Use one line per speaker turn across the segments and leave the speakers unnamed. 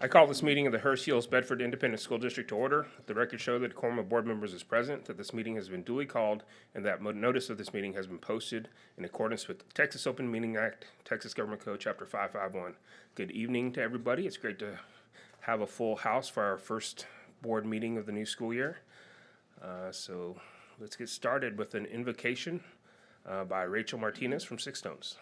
I call this meeting of the Hurst-Euless-Bedford Independent School District to order. The record show that a quorum of board members is present, that this meeting has been duly called, and that notice of this meeting has been posted in accordance with the Texas Open Meeting Act, Texas Government Code, Chapter 551. Good evening to everybody. It's great to have a full house for our first board meeting of the new school year. So let's get started with an invocation by Rachel Martinez from Six Stones.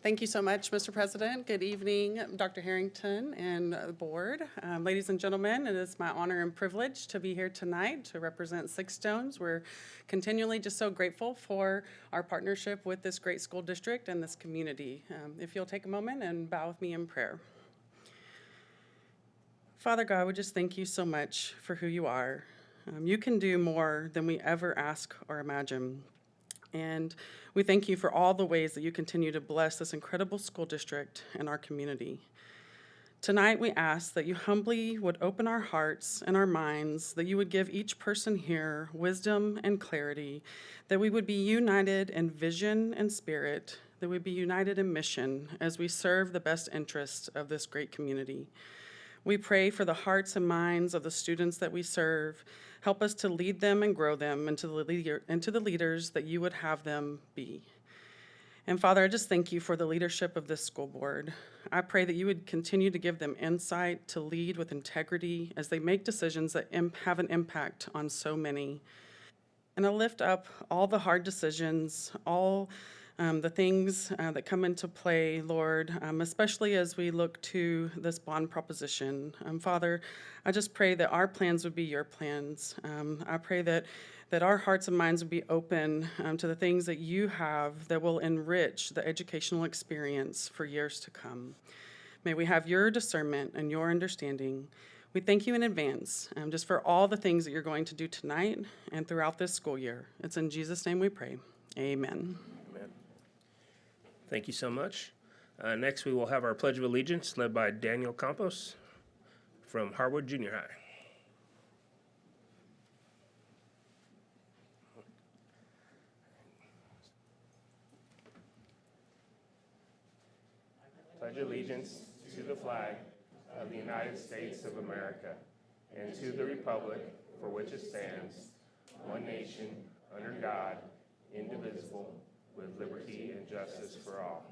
Thank you so much, Mr. President. Good evening, Dr. Harrington and the board. Ladies and gentlemen, it is my honor and privilege to be here tonight to represent Six Stones. We're continually just so grateful for our partnership with this great school district and this community. If you'll take a moment and bow with me in prayer. Father God, we just thank you so much for who you are. You can do more than we ever ask or imagine. And we thank you for all the ways that you continue to bless this incredible school district and our community. Tonight, we ask that you humbly would open our hearts and our minds, that you would give each person here wisdom and clarity, that we would be united in vision and spirit, that we'd be united in mission as we serve the best interests of this great community. We pray for the hearts and minds of the students that we serve. Help us to lead them and grow them into the leaders that you would have them be. And Father, I just thank you for the leadership of this school board. I pray that you would continue to give them insight to lead with integrity as they make decisions that have an impact on so many. And I lift up all the hard decisions, all the things that come into play, Lord, especially as we look to this bond proposition. Father, I just pray that our plans would be your plans. I pray that our hearts and minds would be open to the things that you have that will enrich the educational experience for years to come. May we have your discernment and your understanding. We thank you in advance just for all the things that you're going to do tonight and throughout this school year. It's in Jesus' name we pray. Amen.
Thank you so much. Next, we will have our Pledge of Allegiance led by Daniel Campos from Harwood Junior High. Pledge allegiance to the flag of the United States of America and to the republic for which it stands, one nation, under God, indivisible, with liberty and justice for all.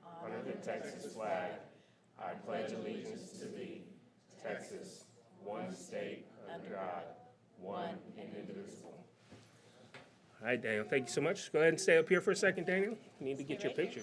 Honor the Texas flag. I pledge allegiance to thee, Texas, one state under God, one and indivisible. All right, Daniel, thank you so much. Go ahead and stay up here for a second, Daniel. You need to get your picture.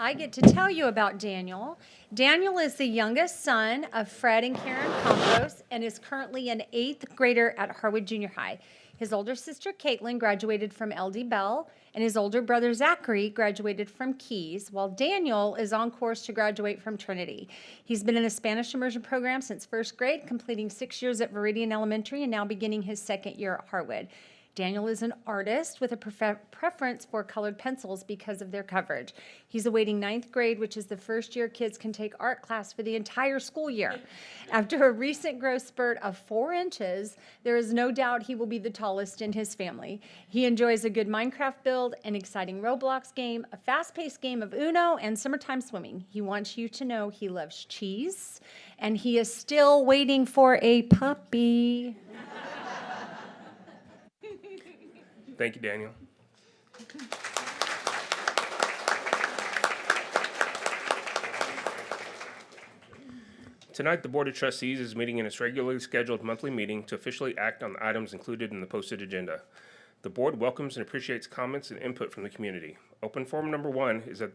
I get to tell you about Daniel. Daniel is the youngest son of Fred and Karen Campos and is currently an 8th grader at Harwood Junior High. His older sister, Caitlin, graduated from LD Bell, and his older brother, Zachary, graduated from Keys, while Daniel is on course to graduate from Trinity. He's been in the Spanish immersion program since 1st grade, completing 6 years at Veridian Elementary and now beginning his 2nd year at Harwood. Daniel is an artist with a preference for colored pencils because of their coverage. He's awaiting 9th grade, which is the first year kids can take art class for the entire school year. After a recent growth spurt of 4 inches, there is no doubt he will be the tallest in his family. He enjoys a good Minecraft build, an exciting Roblox game, a fast-paced game of Uno, and summertime swimming. He wants you to know he loves cheese, and he is still waiting for a puppy.
Thank you, Daniel. Tonight, the Board of Trustees is meeting in its regularly scheduled monthly meeting to officially act on the items included in the posted agenda. The board welcomes and appreciates comments and input from the community. Open forum number 1 is that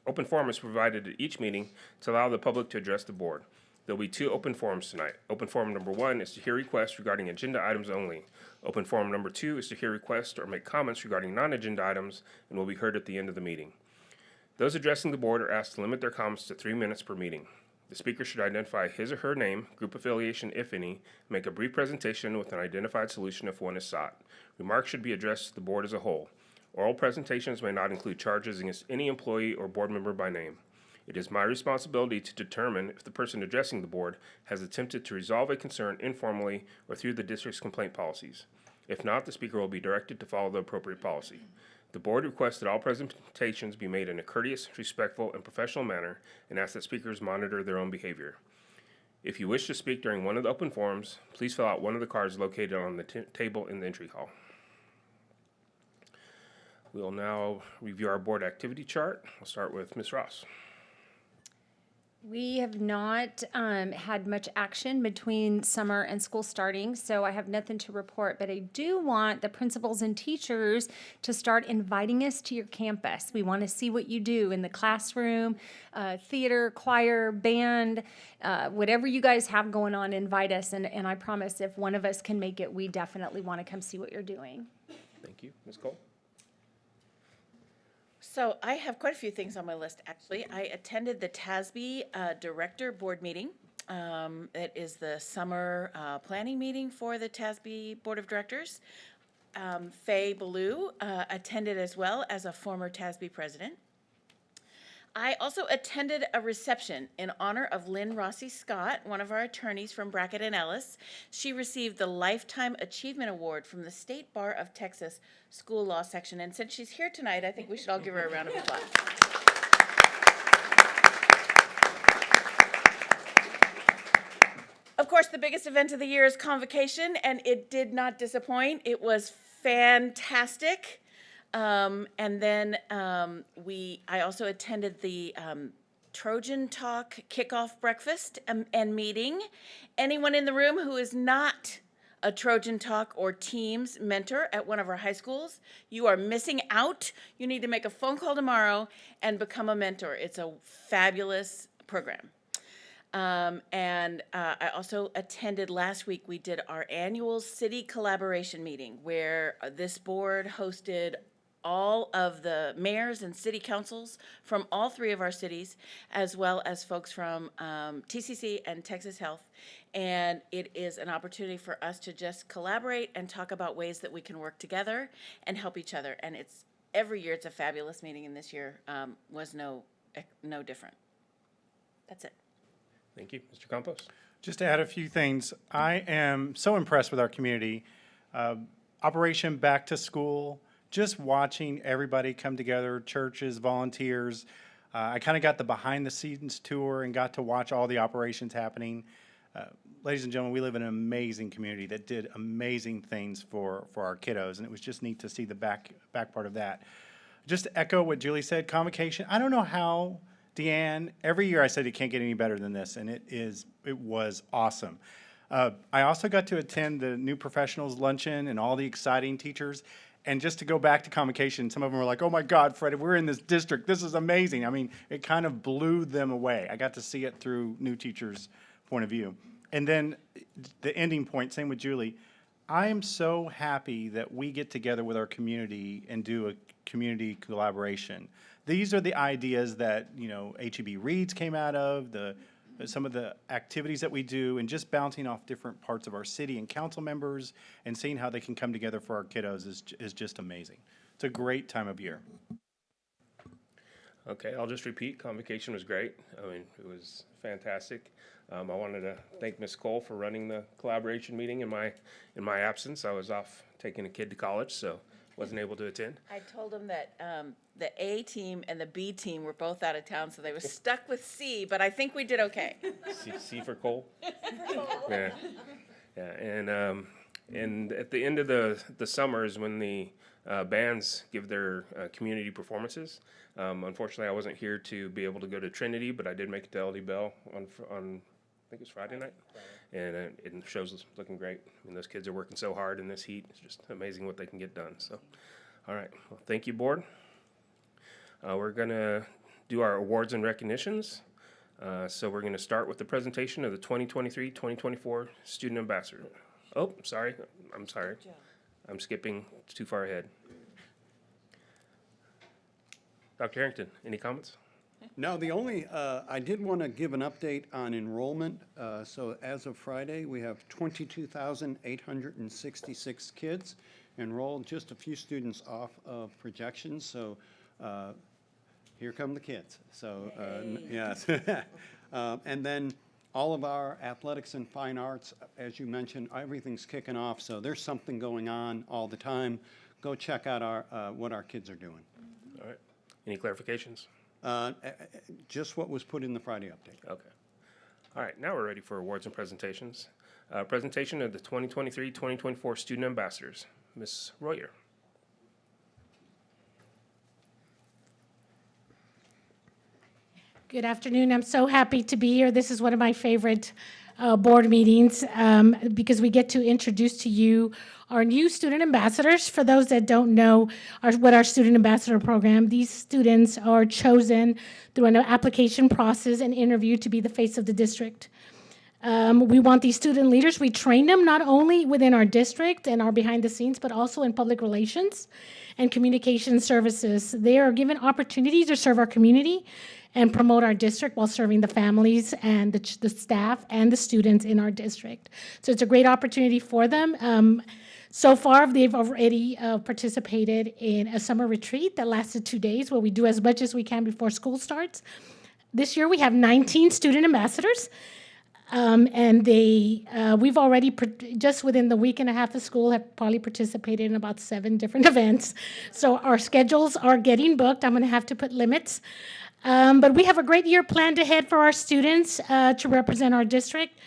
open forum is provided at each meeting to allow the public to address the board. There will be 2 open forums tonight. Open forum number 1 is to hear requests regarding agenda items only. Open forum number 2 is to hear requests or make comments regarding non-agenda items and will be heard at the end of the meeting. Those addressing the board are asked to limit their comments to 3 minutes per meeting. The speaker should identify his or her name, group affiliation if any, make a brief presentation with an identified solution if one is sought. Remarks should be addressed to the board as a whole. Oral presentations may not include charges against any employee or board member by name. It is my responsibility to determine if the person addressing the board has attempted to resolve a concern informally or through the district's complaint policies. If not, the speaker will be directed to follow the appropriate policy. The board requests that all presentations be made in a courteous, respectful, and professional manner and asks that speakers monitor their own behavior. If you wish to speak during one of the open forums, please fill out one of the cards located on the table in the entry hall. We'll now review our board activity chart. We'll start with Ms. Ross.
We have not had much action between summer and school starting, so I have nothing to report, but I do want the principals and teachers to start inviting us to your campus. We want to see what you do in the classroom, theater, choir, band, whatever you guys have going on, invite us, and I promise if one of us can make it, we definitely want to come see what you're doing.
Thank you. Ms. Cole?
So I have quite a few things on my list, actually. I attended the TASB Director Board meeting. It is the summer planning meeting for the TASB Board of Directors. Faye Ballou attended as well as a former TASB president. I also attended a reception in honor of Lynn Rossi Scott, one of our attorneys from Brackett and Ellis. She received the Lifetime Achievement Award from the State Bar of Texas School Law Section. And since she's here tonight, I think we should all give her a round of applause. Of course, the biggest event of the year is Convocation, and it did not disappoint. It was fantastic. And then I also attended the Trojan Talk kickoff breakfast and meeting. Anyone in the room who is not a Trojan Talk or Teams mentor at one of our high schools, you are missing out. You need to make a phone call tomorrow and become a mentor. It's a fabulous program. And I also attended last week, we did our annual city collaboration meeting where this board hosted all of the mayors and city councils from all three of our cities, as well as folks from TCC and Texas Health. And it is an opportunity for us to just collaborate and talk about ways that we can work together and help each other. And it's every year it's a fabulous meeting, and this year was no different. That's it.
Thank you. Mr. Campos?
Just to add a few things, I am so impressed with our community. Operation Back to School, just watching everybody come together, churches, volunteers. I kind of got the behind the scenes tour and got to watch all the operations happening. Ladies and gentlemen, we live in an amazing community that did amazing things for our kiddos, and it was just neat to see the back part of that. Just to echo what Julie said, Convocation, I don't know how, Deanne, every year I said it can't get any better than this, and it was awesome. I also got to attend the new professionals luncheon and all the exciting teachers. And just to go back to Convocation, some of them were like, oh my God, Fred, we're in this district. This is amazing. I mean, it kind of blew them away. I got to see it through new teachers' point of view. And then the ending point, same with Julie. I am so happy that we get together with our community and do a community collaboration. These are the ideas that, HEB Reads came out of, some of the activities that we do, and just bouncing off different parts of our city and council members and seeing how they can come together for our kiddos is just amazing. It's a great time of year.
Okay, I'll just repeat. Convocation was great. I mean, it was fantastic. I wanted to thank Ms. Cole for running the collaboration meeting in my absence. I was off taking a kid to college, so wasn't able to attend.
I told them that the A team and the B team were both out of town, so they were stuck with C, but I think we did okay.
C for Cole? Yeah. Yeah, and at the end of the summer is when the bands give their community performances. Unfortunately, I wasn't here to be able to go to Trinity, but I did make it to LD Bell on I think it was Friday night, and the show's looking great. I mean, those kids are working so hard in this heat. It's just amazing what they can get done. So, all right. Well, thank you, board. We're going to do our awards and recognitions. So we're going to start with the presentation of the 2023-2024 Student Ambassador. Oh, sorry. I'm sorry. I'm skipping too far ahead. Dr. Harrington, any comments?
No, the only, I did want to give an update on enrollment. So as of Friday, we have 22,866 kids enrolled, just a few students off of projections. So Here come the kids. So, yes. And then all of our athletics and fine arts, as you mentioned, everything's kicking off. So there's something going on all the time. Go check out what our kids are doing.
All right. Any clarifications?
Just what was put in the Friday update.
Okay. All right, now we're ready for awards and presentations. Presentation of the 2023-2024 Student Ambassadors. Ms. Royer.
Good afternoon. I'm so happy to be here. This is one of my favorite board meetings because we get to introduce to you our new student ambassadors. For those that don't know what our student ambassador program, these students are chosen through an application process and interview to be the face of the district. We want these student leaders, we train them not only within our district and our behind the scenes, but also in public relations and communication services. They are given opportunities to serve our community and promote our district while serving the families and the staff and the students in our district. So it's a great opportunity for them. So far, they've already participated in a summer retreat that lasted 2 days where we do as much as we can before school starts. This year, we have 19 student ambassadors. And we've already, just within the week and a half of school, have probably participated in about 7 different events. So our schedules are getting booked. I'm going to have to put limits. But we have a great year planned ahead for our students to represent our district.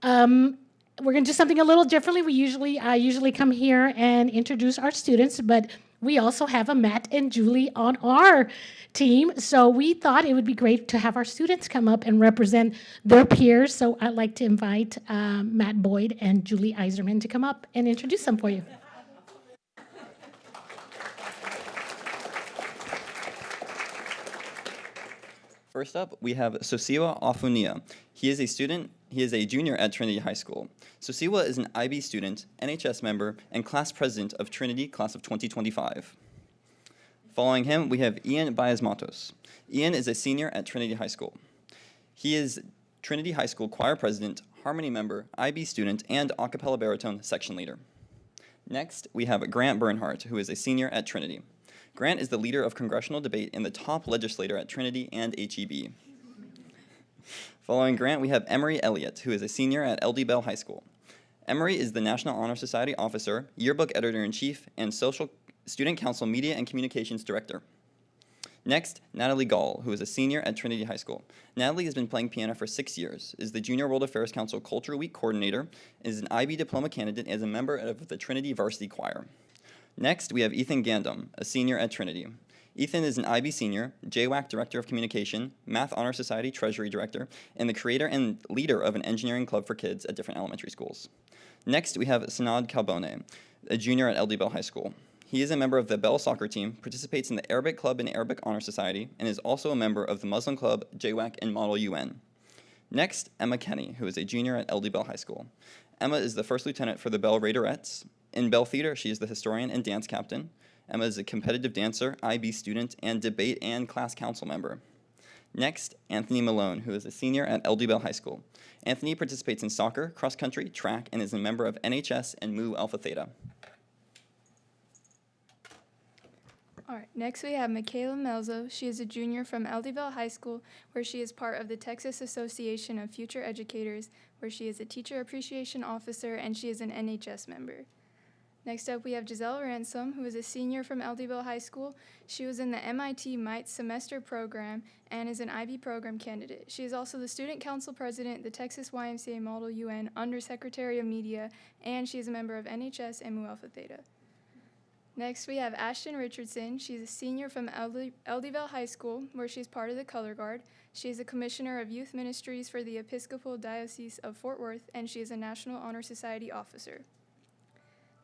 We're going to do something a little differently. I usually come here and introduce our students, but we also have a Matt and Julie on our team. So we thought it would be great to have our students come up and represent their peers. So I'd like to invite Matt Boyd and Julie Eiserman to come up and introduce them for you.
First up, we have Sosiwa Afunia. He is a junior at Trinity High School. Sosiwa is an IB student, NHS member, and class president of Trinity, class of 2025. Following him, we have Ian Baez-Matos. Ian is a senior at Trinity High School. He is Trinity High School choir president, harmony member, IB student, and a cappella baritone section leader. Next, we have Grant Bernhardt, who is a senior at Trinity. Grant is the leader of congressional debate and the top legislator at Trinity and HEB. Following Grant, we have Emery Elliott, who is a senior at LD Bell High School. Emery is the National Honor Society officer, yearbook editor-in-chief, and Student Council Media and Communications Director. Next, Natalie Gall, who is a senior at Trinity High School. Natalie has been playing piano for 6 years, is the Junior World Affairs Council Culture Week coordinator, is an IB diploma candidate, and is a member of the Trinity Varsity Choir. Next, we have Ethan Gandum, a senior at Trinity. Ethan is an IB senior, JWAC Director of Communication, Math Honor Society Treasury Director, and the creator and leader of an engineering club for kids at different elementary schools. Next, we have Sanad Kalbone, a junior at LD Bell High School. He is a member of the Bell soccer team, participates in the Arabic Club and Arabic Honor Society, and is also a member of the Muslim Club, JWAC, and Model UN. Next, Emma Kenny, who is a junior at LD Bell High School. Emma is the first lieutenant for the Bell Raiderettes. In Bell Theater, she is the historian and dance captain. Emma is a competitive dancer, IB student, and debate and class council member. Next, Anthony Malone, who is a senior at LD Bell High School. Anthony participates in soccer, cross country, track, and is a member of NHS and Mu Alpha Theta.
All right, next we have Michaela Melzo. She is a junior from LD Bell High School, where she is part of the Texas Association of Future Educators, where she is a teacher appreciation officer, and she is an NHS member. Next up, we have Giselle Ransom, who is a senior from LD Bell High School. She was in the MIT MITE semester program and is an IB program candidate. She is also the student council president, the Texas YMCA Model UN Undersecretary of Media, and she is a member of NHS and Mu Alpha Theta. Next, we have Ashton Richardson. She's a senior from LD Bell High School, where she's part of the Color Guard. She is a commissioner of youth ministries for the Episcopal Diocese of Fort Worth, and she is a National Honor Society officer.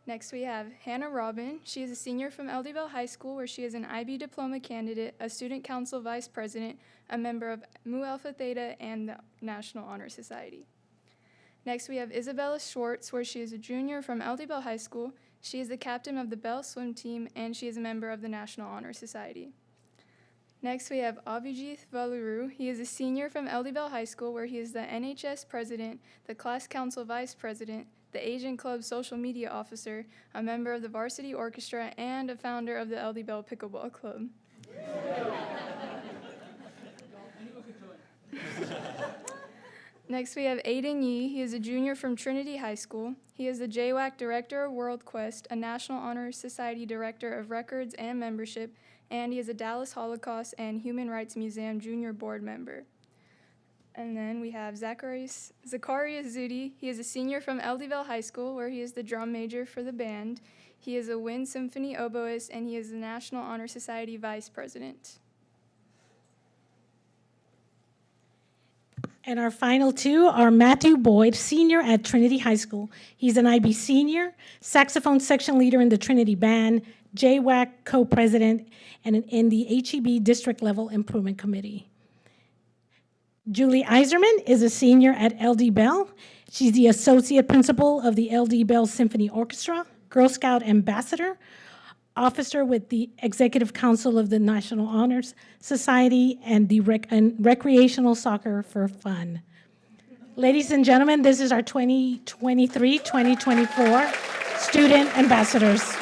Next, we have Hannah Robin. She is a senior from LD Bell High School, where she is an IB diploma candidate, a student council vice president, a member of Mu Alpha Theta, and the National Honor Society. Next, we have Isabella Schwartz, where she is a junior from LD Bell High School. She is the captain of the Bell swim team, and she is a member of the National Honor Society. Next, we have Abhijit Valuru. He is a senior from LD Bell High School, where he is the NHS president, the class council vice president, the Asian Club social media officer, a member of the varsity orchestra, and a founder of the LD Bell Pickleball Club. Next, we have Aiden Yee. He is a junior from Trinity High School. He is the JWAC Director of World Quest, a National Honor Society Director of Records and Membership, and he is a Dallas Holocaust and Human Rights Museum Junior Board Member. And then we have Zacharias Zudi. He is a senior from Eldivale High School, where he is the drum major for the band. He is a Wind Symphony oboist, and he is the National Honor Society Vice President.
And our final two are Matthew Boyd, senior at Trinity High School. He's an IB senior, saxophone section leader in the Trinity Band, JWAC co-president, and in the HEB District Level Improvement Committee. Julie Iserman is a senior at LD Bell. She's the associate principal of the LD Bell Symphony Orchestra, Girl Scout ambassador, officer with the Executive Council of the National Honors Society, and the Recreational Soccer for Fun. Ladies and gentlemen, this is our 2023-2024 student ambassadors.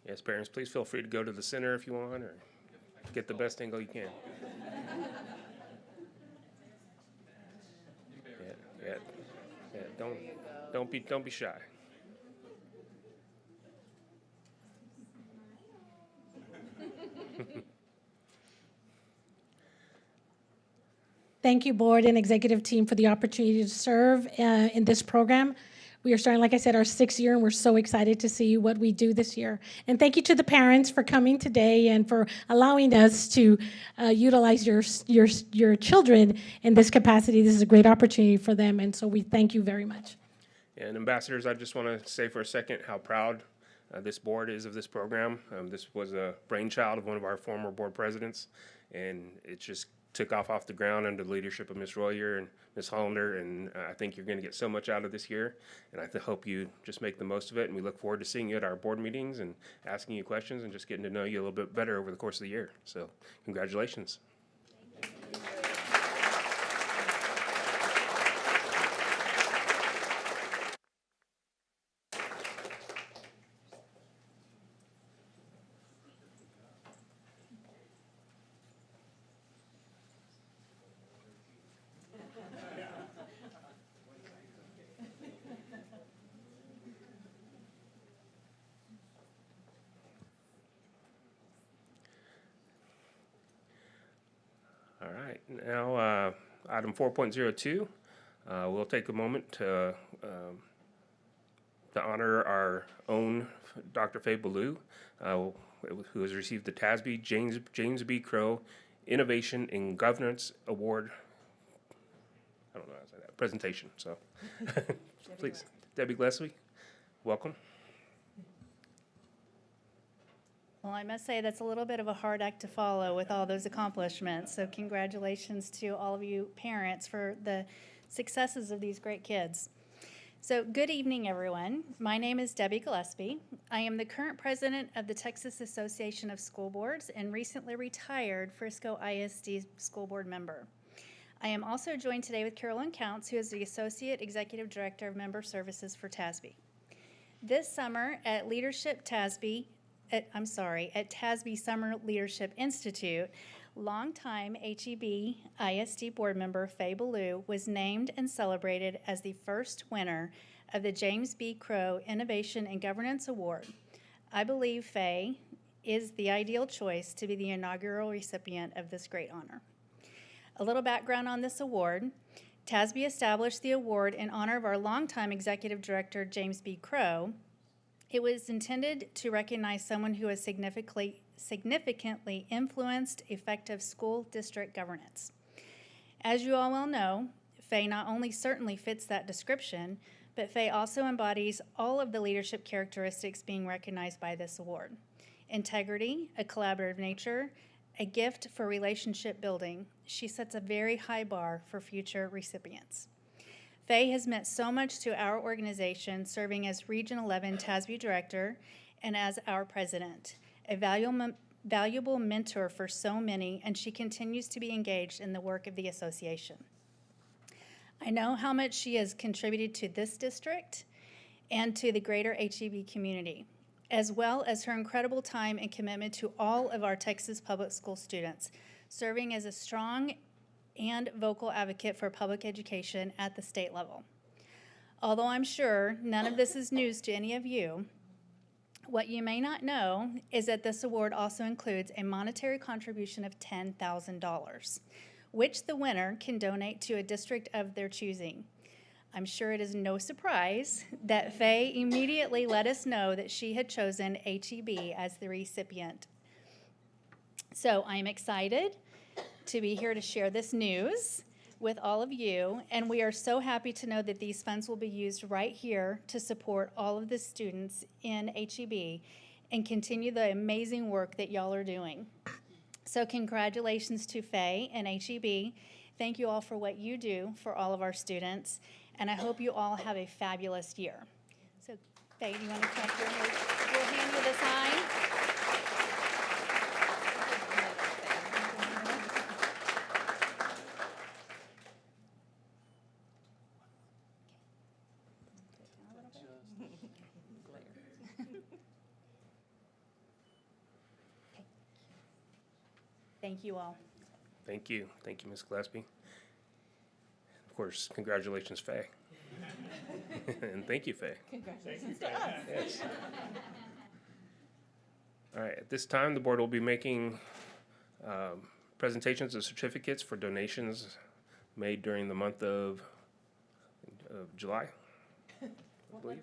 Yes, parents, please feel free to go to the center if you want, or get the best angle you can. Don't be shy.
Thank you, board and executive team, for the opportunity to serve in this program. We are starting, like I said, our 6th year, and we're so excited to see what we do this year. And thank you to the parents for coming today and for allowing us to utilize your children in this capacity. This is a great opportunity for them, and so we thank you very much.
And ambassadors, I just want to say for a second how proud this board is of this program. This was a brainchild of one of our former board presidents, and it just took off the ground under the leadership of Ms. Royer and Ms. Hollander, and I think you're going to get so much out of this year, and I hope you just make the most of it, and we look forward to seeing you at our board meetings and asking you questions and just getting to know you a little bit better over the course of the year. So congratulations. All right, now item 4.02, we'll take a moment to honor our own Dr. Faye Ballou, who has received the TASB James B. Crow Innovation in Governance Award. I don't know how to say that, presentation. So please, Debbie Gillespie, welcome.
Well, I must say that's a little bit of a hard act to follow with all those accomplishments. So congratulations to all of you parents for the successes of these great kids. So good evening, everyone. My name is Debbie Gillespie. I am the current president of the Texas Association of School Boards and recently retired Frisco ISD school board member. I am also joined today with Carolyn Counts, who is the Associate Executive Director of Member Services for TASB. This summer at at TASB Summer Leadership Institute, longtime HEB ISD board member Faye Ballou was named and celebrated as the first winner of the James B. Crow Innovation and Governance Award. I believe Faye is the ideal choice to be the inaugural recipient of this great honor. A little background on this award. TASB established the award in honor of our longtime executive director, James B. Crow. It was intended to recognize someone who has significantly influenced effective school district governance. As you all well know, Faye not only certainly fits that description, but Faye also embodies all of the leadership characteristics being recognized by this award. integrity, a collaborative nature, a gift for relationship building. She sets a very high bar for future recipients. Faye has meant so much to our organization, serving as Region 11 TASB Director and as our President, a valuable mentor for so many, and she continues to be engaged in the work of the association. I know how much she has contributed to this district and to the greater HEB community, as well as her incredible time and commitment to all of our Texas public school students, serving as a strong and vocal advocate for public education at the state level. Although I'm sure none of this is news to any of you, what you may not know is that this award also includes a monetary contribution of $10,000, which the winner can donate to a district of their choosing. I'm sure it is no surprise that Faye immediately let us know that she had chosen HEB as the recipient. So I'm excited to be here to share this news with all of you, and we are so happy to know that these funds will be used right here to support all of the students in HEB and continue the amazing work that y'all are doing. So congratulations to Faye and HEB. Thank you all for what you do for all of our students, and I hope you all have a fabulous year. So Faye, do you want to come up here? We'll hand you the sign. Thank you all.
Thank you. Thank you, Ms. Gillespie. Of course, congratulations, Faye. And thank you, Faye. Congratulations to us. Yes. All right, at this time, the board will be making presentations of certificates for donations made during the month of July, I believe.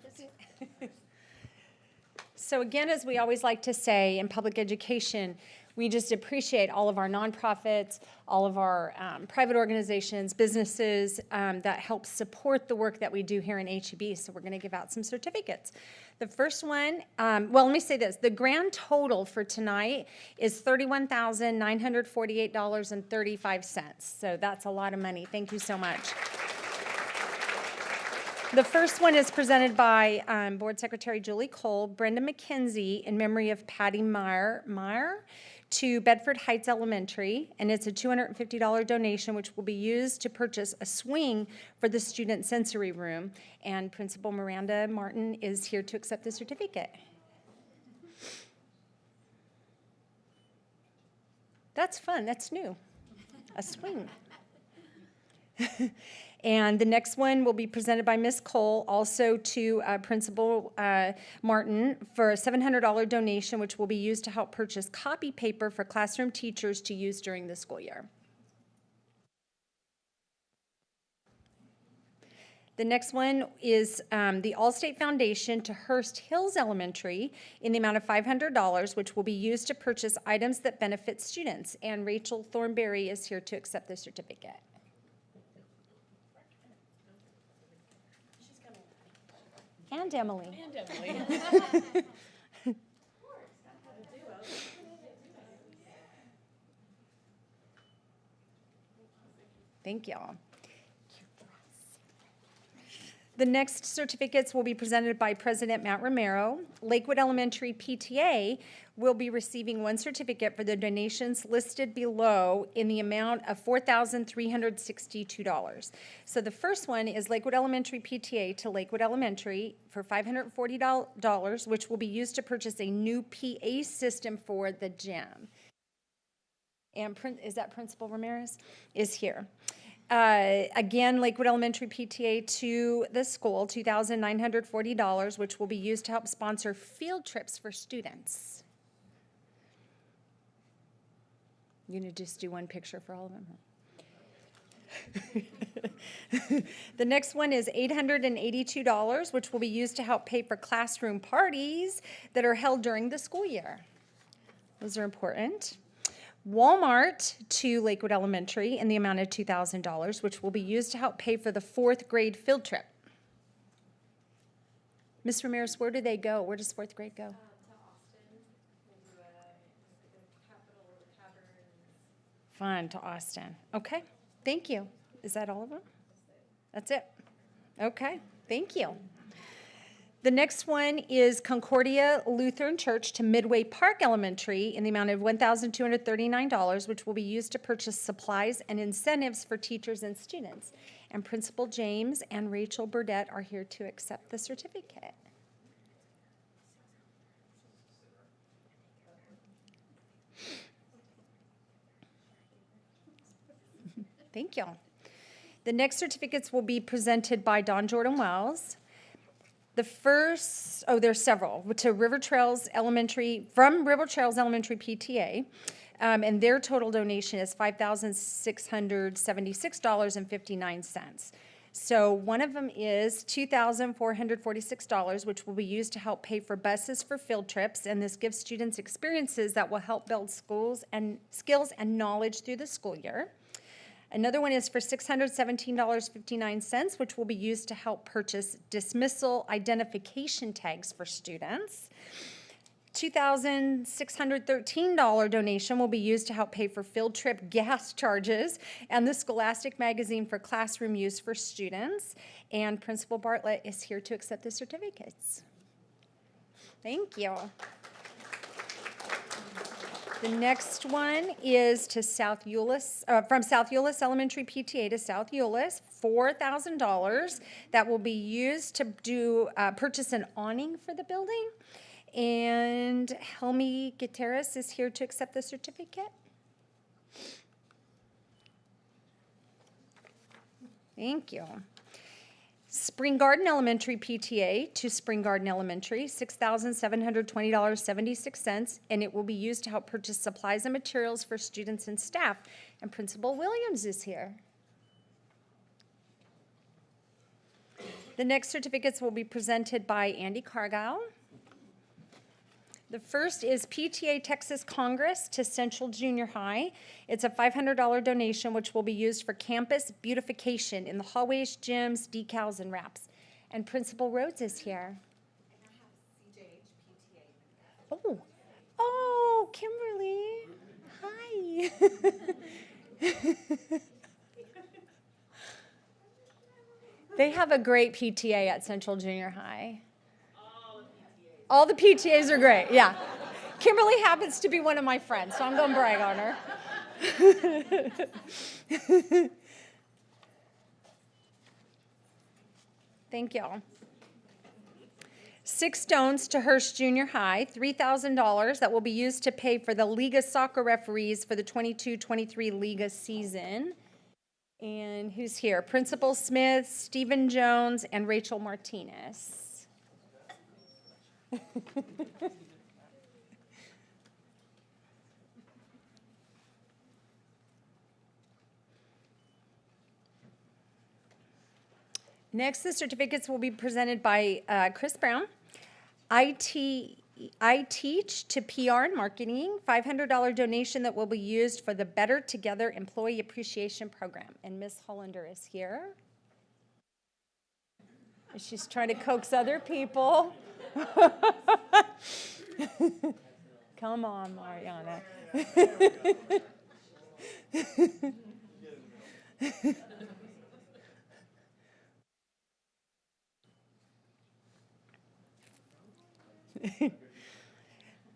So again, as we always like to say in public education, we just appreciate all of our nonprofits, all of our private organizations, businesses that help support the work that we do here in HEB. So we're going to give out some certificates. The first one, well, let me say this. The grand total for tonight is $31,948.35. So that's a lot of money. Thank you so much. The first one is presented by Board Secretary Julie Cole, Brenda McKenzie, in memory of Patty Meyer to Bedford Heights Elementary, and it's a $250 donation which will be used to purchase a swing for the student sensory room. And Principal Miranda Martin is here to accept the certificate. That's fun. That's new. A swing. And the next one will be presented by Ms. Cole, also to Principal Martin, for a $700 donation, which will be used to help purchase copy paper for classroom teachers to use during the school year. The next one is the Allstate Foundation to Hurst-Hills Elementary in the amount of $500, which will be used to purchase items that benefit students. And Rachel Thornberry is here to accept the certificate. And Emily. And Emily. Thank y'all. The next certificates will be presented by President Matt Romero. Lakewood Elementary PTA will be receiving one certificate for the donations listed below in the amount of $4,362. So the first one is Lakewood Elementary PTA to Lakewood Elementary for $540, which will be used to purchase a new PA system for the gym. And is that Principal Ramirez? Is here. Again, Lakewood Elementary PTA to the school, $2,940, which will be used to help sponsor field trips for students. You're going to just do one picture for all of them? The next one is $882, which will be used to help pay for classroom parties that are held during the school year. Those are important. Walmart to Lakewood Elementary in the amount of $2,000, which will be used to help pay for the 4th grade field trip. Ms. Ramirez, where do they go? Where does 4th grade go?
To Austin. We'll do a
fun to Austin. Okay, thank you. Is that all of them? That's it. Okay, thank you. The next one is Concordia Lutheran Church to Midway Park Elementary in the amount of $1,239, which will be used to purchase supplies and incentives for teachers and students. And Principal James and Rachel Burdette are here to accept the certificate. Thank you. The next certificates will be presented by Don Jordan Wells. The first, there's several, to River Trails Elementary, from River Trails Elementary PTA, and their total donation is $5,676.59. So one of them is $2,446, which will be used to help pay for buses for field trips, and this gives students experiences that will help build skills and knowledge through the school year. Another one is for $617.59, which will be used to help purchase dismissal identification tags for students. $2,613 donation will be used to help pay for field trip gas charges and the Scholastic magazine for classroom use for students. And Principal Bartlett is here to accept the certificates. Thank you. The next one is to South Euless, from South Euless Elementary PTA to South Euless, $4,000 that will be used to purchase an awning for the building. And Helmi Gutierrez is here to accept the certificate. Thank you. Spring Garden Elementary PTA to Spring Garden Elementary, $6,720.76, and it will be used to help purchase supplies and materials for students and staff. And Principal Williams is here. The next certificates will be presented by Andy Cargile. The first is PTA Texas Congress to Central Junior High. It's a $500 donation, which will be used for campus beautification in the hallways, gyms, decals, and wraps. And Principal Rhodes is here. And I have CJH PTA. Oh, Kimberly. Hi. They have a great PTA at Central Junior High. All the PTAs are great, yeah. Kimberly happens to be one of my friends, so I'm going to brag on her. Thank y'all. 6 stones to Hurst Junior High, $3,000 that will be used to pay for the Liga soccer referees for the 22-23 Liga season. And who's here? Principal Smith, Stephen Jones, and Rachel Martinez. Next, the certificates will be presented by Chris Brown. I teach to PR and marketing, $500 donation that will be used for the Better Together Employee Appreciation Program. And Ms. Hollander is here. She's trying to coax other people. Come on, Mariana.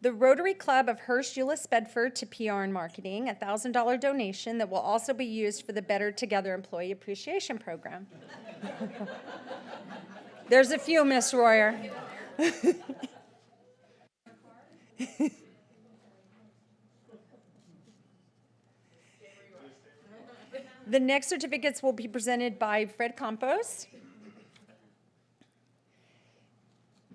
The Rotary Club of Hurst-Euless-Bedford to PR and marketing, a $1,000 donation that will also be used for the Better Together Employee Appreciation Program. There's a few, Miss Royer. The next certificates will be presented by Fred Campos.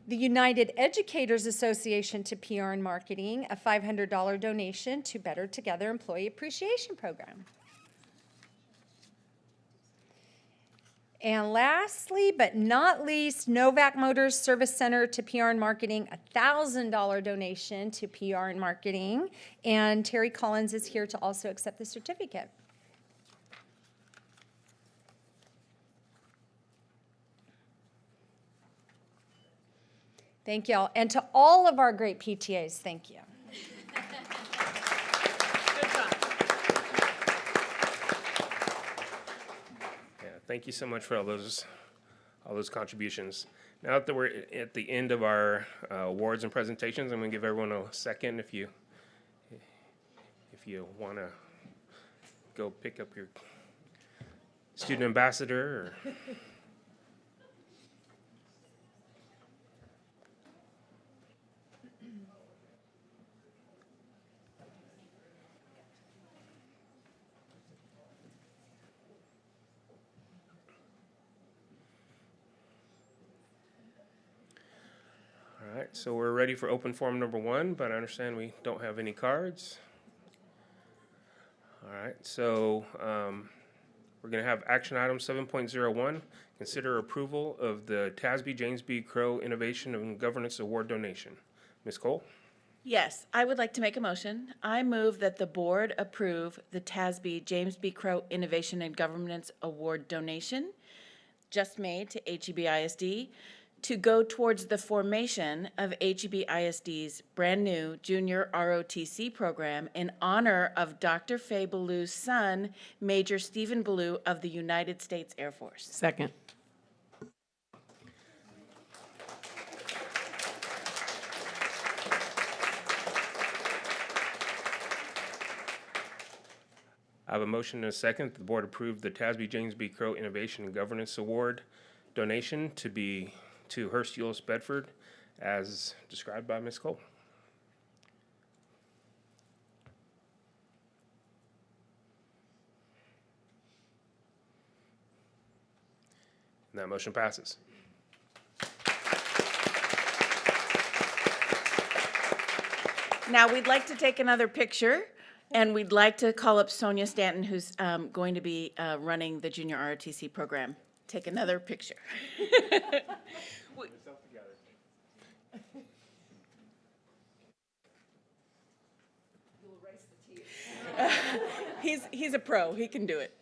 The United Educators Association to PR and marketing, a $500 donation to Better Together Employee Appreciation Program. And lastly, but not least, Novak Motors Service Center to PR and marketing, a $1,000 donation to PR and marketing. And Terry Collins is here to also accept the certificate. Thank y'all. And to all of our great PTAs, thank you.
Good job.
thank you so much for all those contributions. Now that we're at the end of our awards and presentations, I'm going to give everyone a second if you want to go pick up your student ambassador or all right, so we're ready for open forum number 1, but I understand we don't have any cards. All right, so we're going to have action item 7.01, consider approval of the TASB James B. Crow Innovation and Governance Award donation. Ms. Cole?
Yes, I would like to make a motion. I move that the board approve the TASB James B. Crow Innovation and Governance Award donation just made to HEB ISD to go towards the formation of HEB ISD's brand-new junior ROTC program in honor of Dr. Faye Ballou's son, Major Stephen Ballou of the United States Air Force.
Second.
I have a motion and a second that the board approve the TASB James B. Crow Innovation and Governance Award donation to Hurst-Euless-Bedford as described by Ms. Cole. And that motion passes.
Now, we'd like to take another picture, and we'd like to call up Sonia Stanton, who's going to be running the junior ROTC program. Take another picture. He's a pro. He can do it.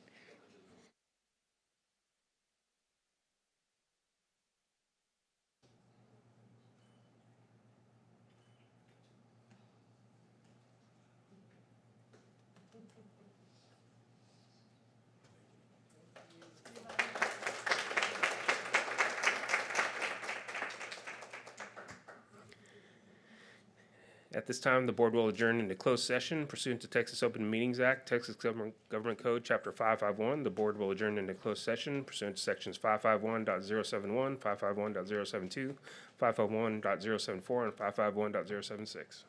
At this time, the board will adjourn into closed session pursuant to Texas Open Meetings Act, Texas Government Code, Chapter 551. The board will adjourn into closed session pursuant to Sections 551.071, 551.072, 551.074, and 551.076.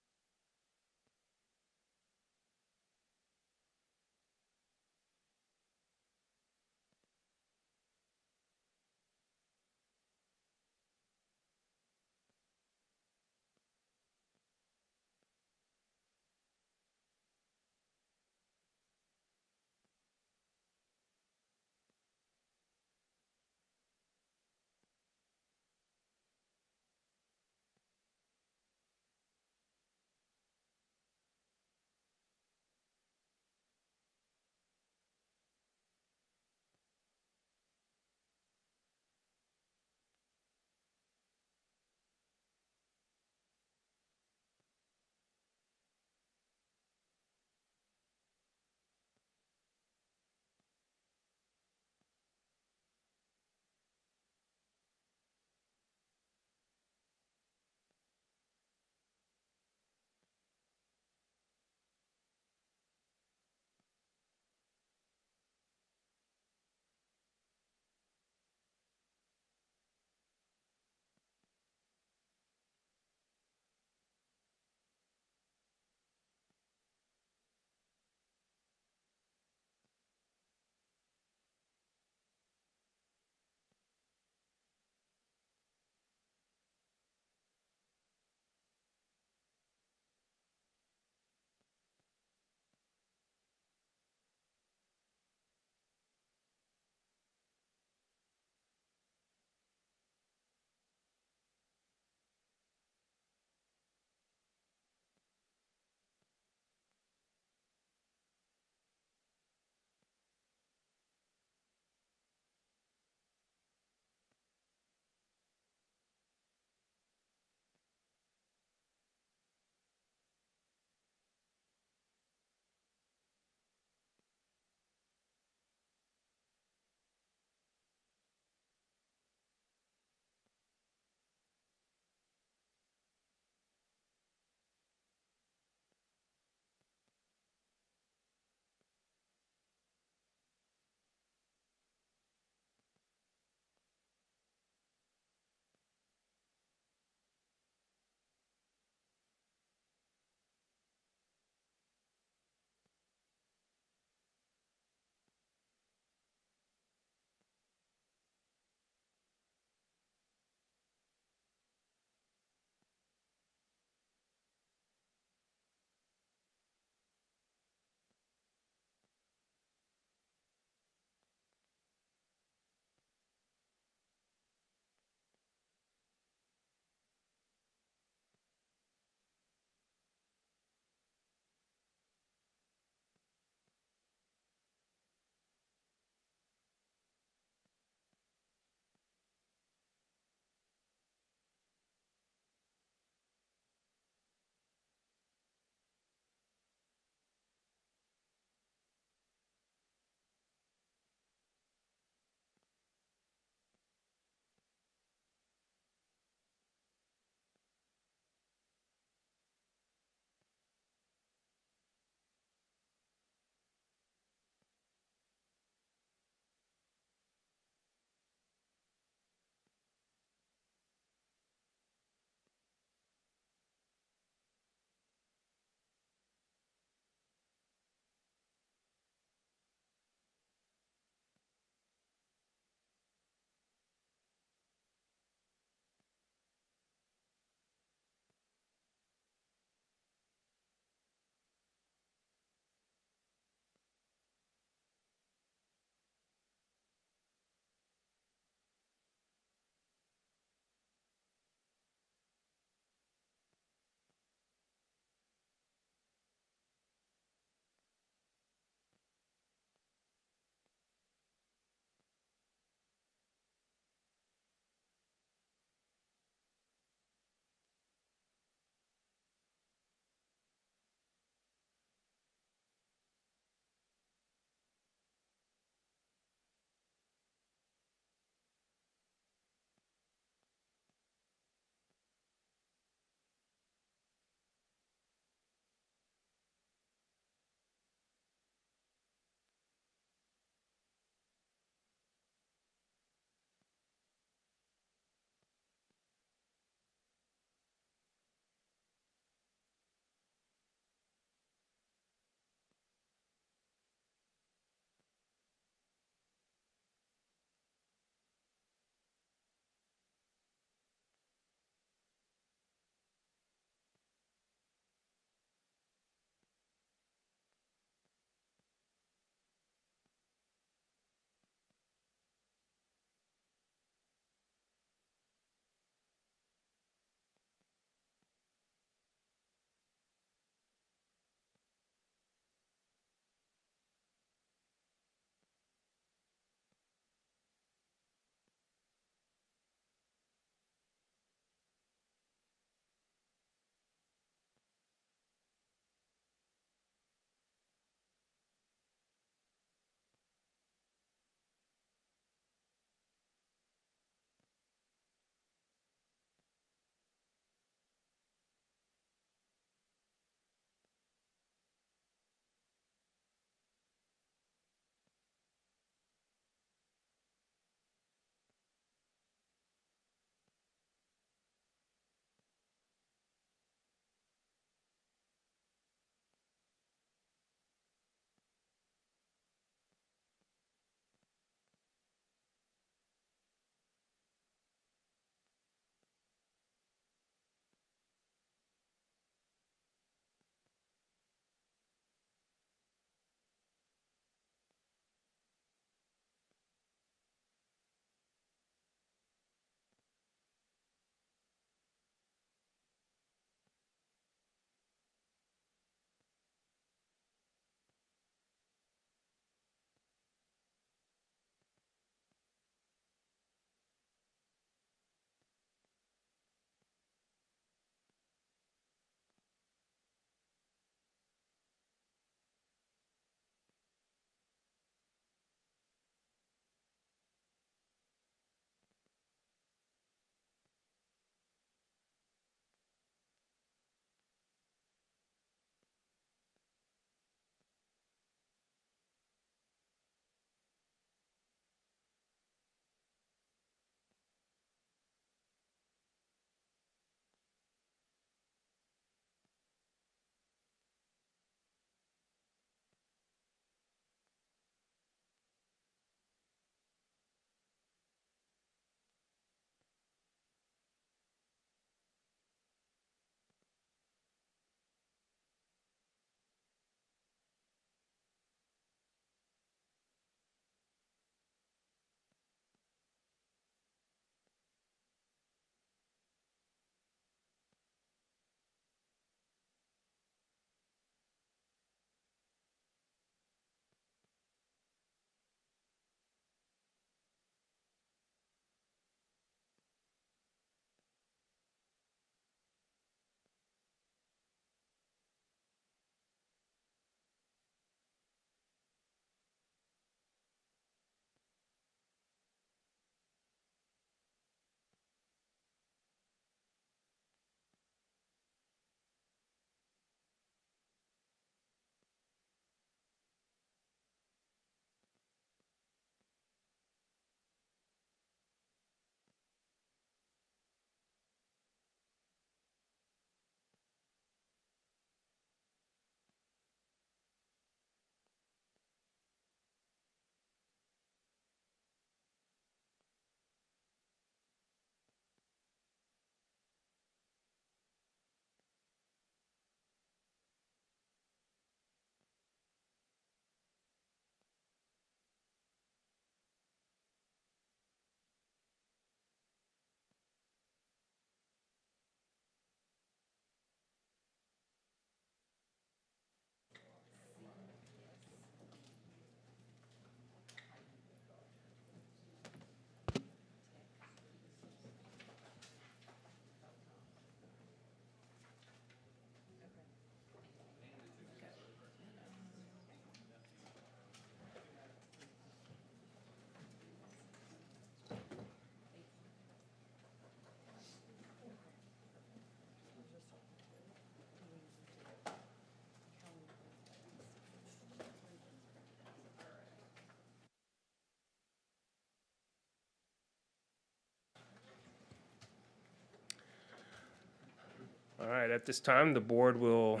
All right, at this time, the board will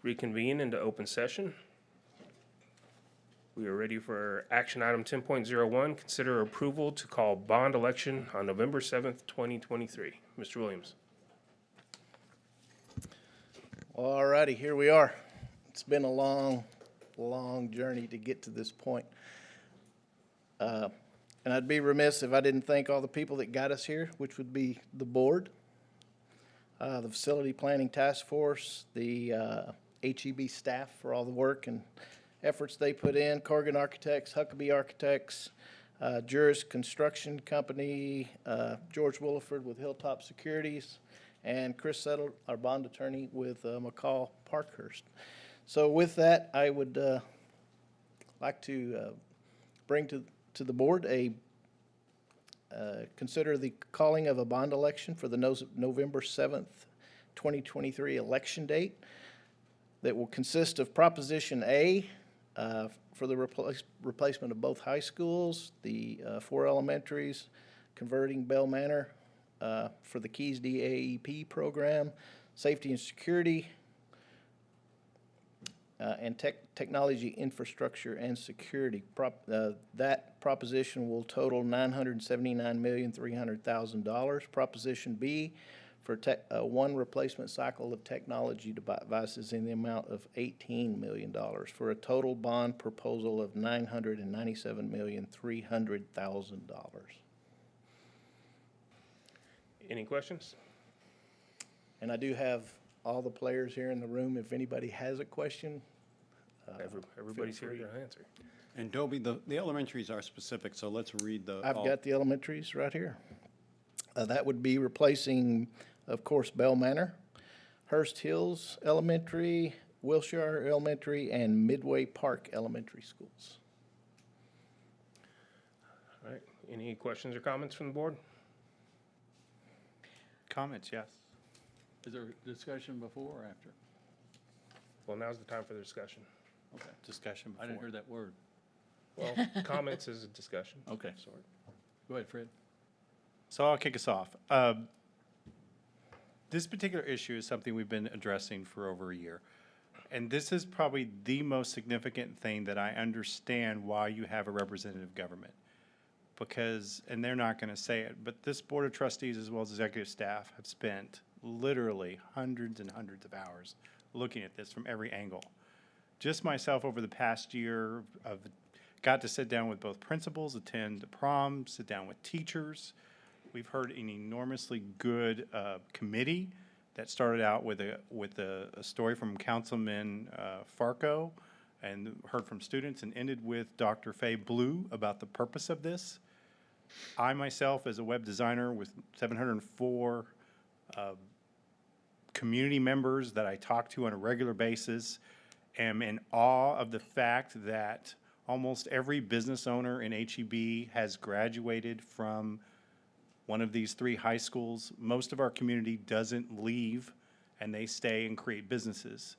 reconvene into open session. We are ready for action item 10.01, consider approval to call bond election on November 7th, 2023. Mr. Williams.
All righty, here we are. It's been a long journey to get to this point. And I'd be remiss if I didn't thank all the people that got us here, which would be the board, the Facility Planning Task Force, the HEB staff for all the work and efforts they put in, Corrigan Architects, Huckabee Architects, Juris Construction Company, George Williford with Hilltop Securities, and Chris Settle, our bond attorney with McCall Parkhurst. So with that, I would like to bring to the board consider the calling of a bond election for the November 7th, 2023 election date that will consist of Proposition A for the replacement of both high schools, the 4 elementaries, converting Bell Manor for the Keys DAEP program, safety and security, and technology infrastructure and security. That proposition will total $979,300,000. Proposition B for one replacement cycle of technology devices in the amount of $18 million for a total bond proposal of $997,300,000.
Any questions?
And I do have all the players here in the room. If anybody has a question,
Everybody's
feel
here
free.
to answer.
And Dobie, the elementaries are specific, so let's read the.
I've got the elementaries right here. That would be replacing, of course, Bell Manor, Hurst Hills Elementary, Wilshire Elementary, and Midway Park Elementary Schools.
All right, any questions or comments from the board?
Comments, yes.
Is there discussion before or after?
Well, now's the time for the discussion.
Okay.
Discussion
I didn't
before.
hear that word.
Well, comments is a discussion.
Okay.
Sorry.
Go ahead, Fred.
So I'll kick us off. This particular issue is something we've been addressing for over a year. And this is probably the most significant thing that I understand why you have a representative government. Because, and they're not going to say it, but this Board of Trustees as well as executive staff have spent literally hundreds and hundreds of hours looking at this from every angle. Just myself over the past year, I've got to sit down with both principals, attend the prom, sit down with teachers. We've heard an enormously good committee that started out with a story from Councilman Farco and heard from students and ended with Dr. Faye Blue about the purpose of this. I myself, as a web designer with 704 community members that I talk to on a regular basis, am in awe of the fact that almost every business owner in HEB has graduated from one of these 3 high schools. Most of our community doesn't leave, and they stay and create businesses.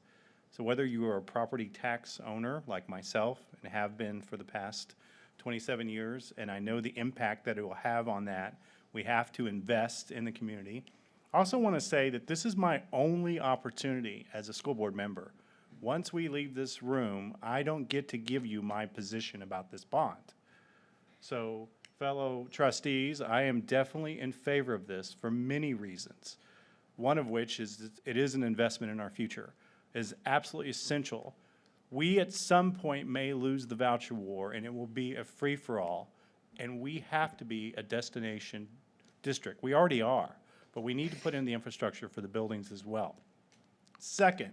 So whether you are a property tax owner like myself and have been for the past 27 years, and I know the impact that it will have on that, we have to invest in the community. I also want to say that this is my only opportunity as a school board member. Once we leave this room, I don't get to give you my position about this bond. So, fellow trustees, I am definitely in favor of this for many reasons. One of which is that it is an investment in our future. It is absolutely essential. We at some point may lose the voucher war and it will be a free-for-all, and we have to be a destination district. We already are, but we need to put in the infrastructure for the buildings as well. Second,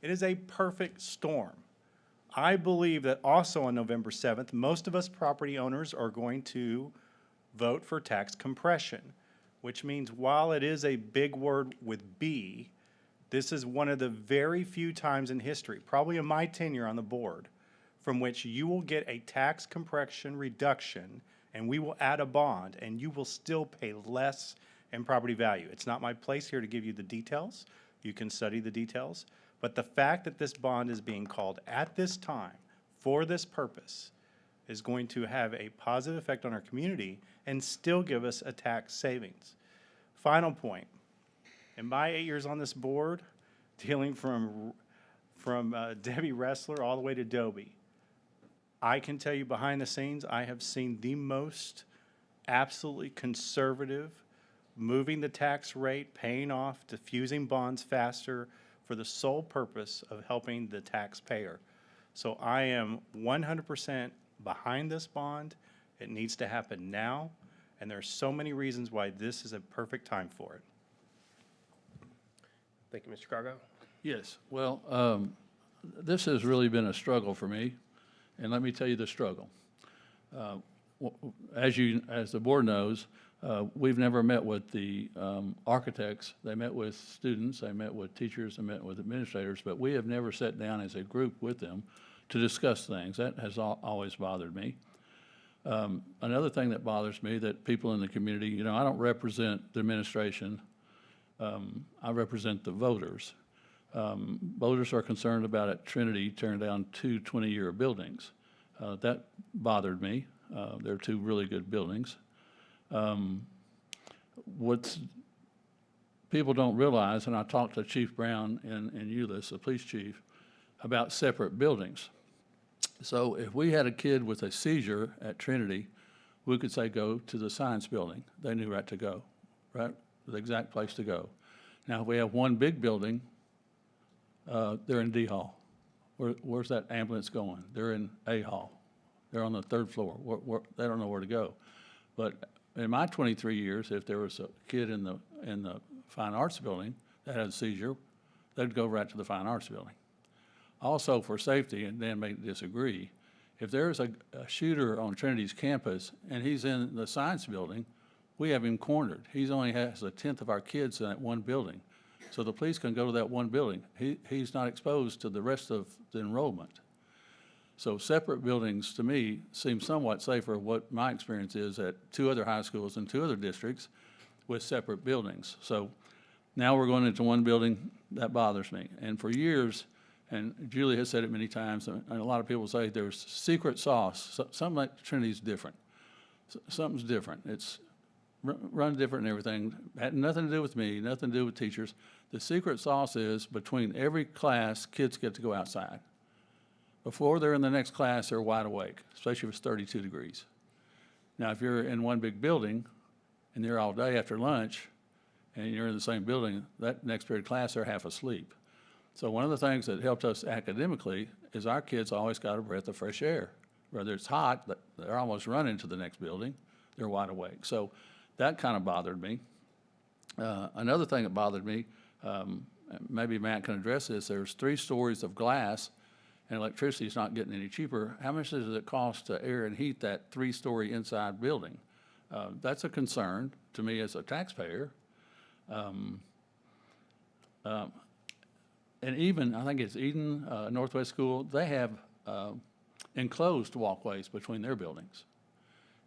it is a perfect storm. I believe that also on November 7th, most of us property owners are going to vote for tax compression, which means while it is a big word with B, this is one of the very few times in history, probably in my tenure on the board, from which you will get a tax compression reduction and we will add a bond and you will still pay less in property value. It's not my place here to give you the details. You can study the details. But the fact that this bond is being called at this time for this purpose is going to have a positive effect on our community and still give us a tax savings. Final point, In my 8 years on this board, dealing from Debbie Wrestler all the way to Dobie, I can tell you behind the scenes, I have seen the most absolutely conservative, moving the tax rate, paying off, diffusing bonds faster for the sole purpose of helping the taxpayer. So I am 100% behind this bond. It needs to happen now, and there are so many reasons why this is a perfect time for it.
Thank you, Mr. Cargo.
Yes, well, this has really been a struggle for me, and let me tell you the struggle. As the board knows, we've never met with the architects. They met with students, they met with teachers, they met with administrators, but we have never sat down as a group with them to discuss things. That has always bothered me. Another thing that bothers me, that people in the community, you know, I don't represent the administration. I represent the voters. Voters are concerned about at Trinity tearing down 2 20-year buildings. That bothered me. They're 2 really good buildings. What people don't realize, and I talked to Chief Brown in Euless, the police chief, about separate buildings. So if we had a kid with a seizure at Trinity, we could say, go to the science building. They knew right to go, right? The exact place to go. Now, if we have one big building, they're in D Hall. Where's that ambulance going? They're in A Hall. They're on the 3rd floor. They don't know where to go. But in my 23 years, if there was a kid in the fine arts building that had a seizure, they'd go right to the fine arts building. Also, for safety, and Dan may disagree, if there's a shooter on Trinity's campus and he's in the science building, we have him cornered. He only has 1/10 of our kids in that one building. So the police can go to that one building. He's not exposed to the rest of the enrollment. So separate buildings, to me, seem somewhat safer. What my experience is at 2 other high schools and 2 other districts with separate buildings. So now we're going into one building. That bothers me. And for years, and Julie has said it many times, and a lot of people say there's secret sauce. Something like Trinity's different. Something's different. It's run different and everything. Had nothing to do with me, nothing to do with teachers. The secret sauce is between every class, kids get to go outside. Before they're in the next class, they're wide awake, especially if it's 32 degrees. Now, if you're in one big building and they're all day after lunch and you're in the same building, that next period class, they're half asleep. So one of the things that helped us academically is our kids always got a breath of fresh air. Whether it's hot, they're almost running to the next building, they're wide awake. So that kind of bothered me. Another thing that bothered me, maybe Matt can address this, there's 3 stories of glass and electricity is not getting any cheaper. How much does it cost to air and heat that 3-story inside building? That's a concern to me as a taxpayer. And even, I think it's Eden Northwest School, they have enclosed walkways between their buildings.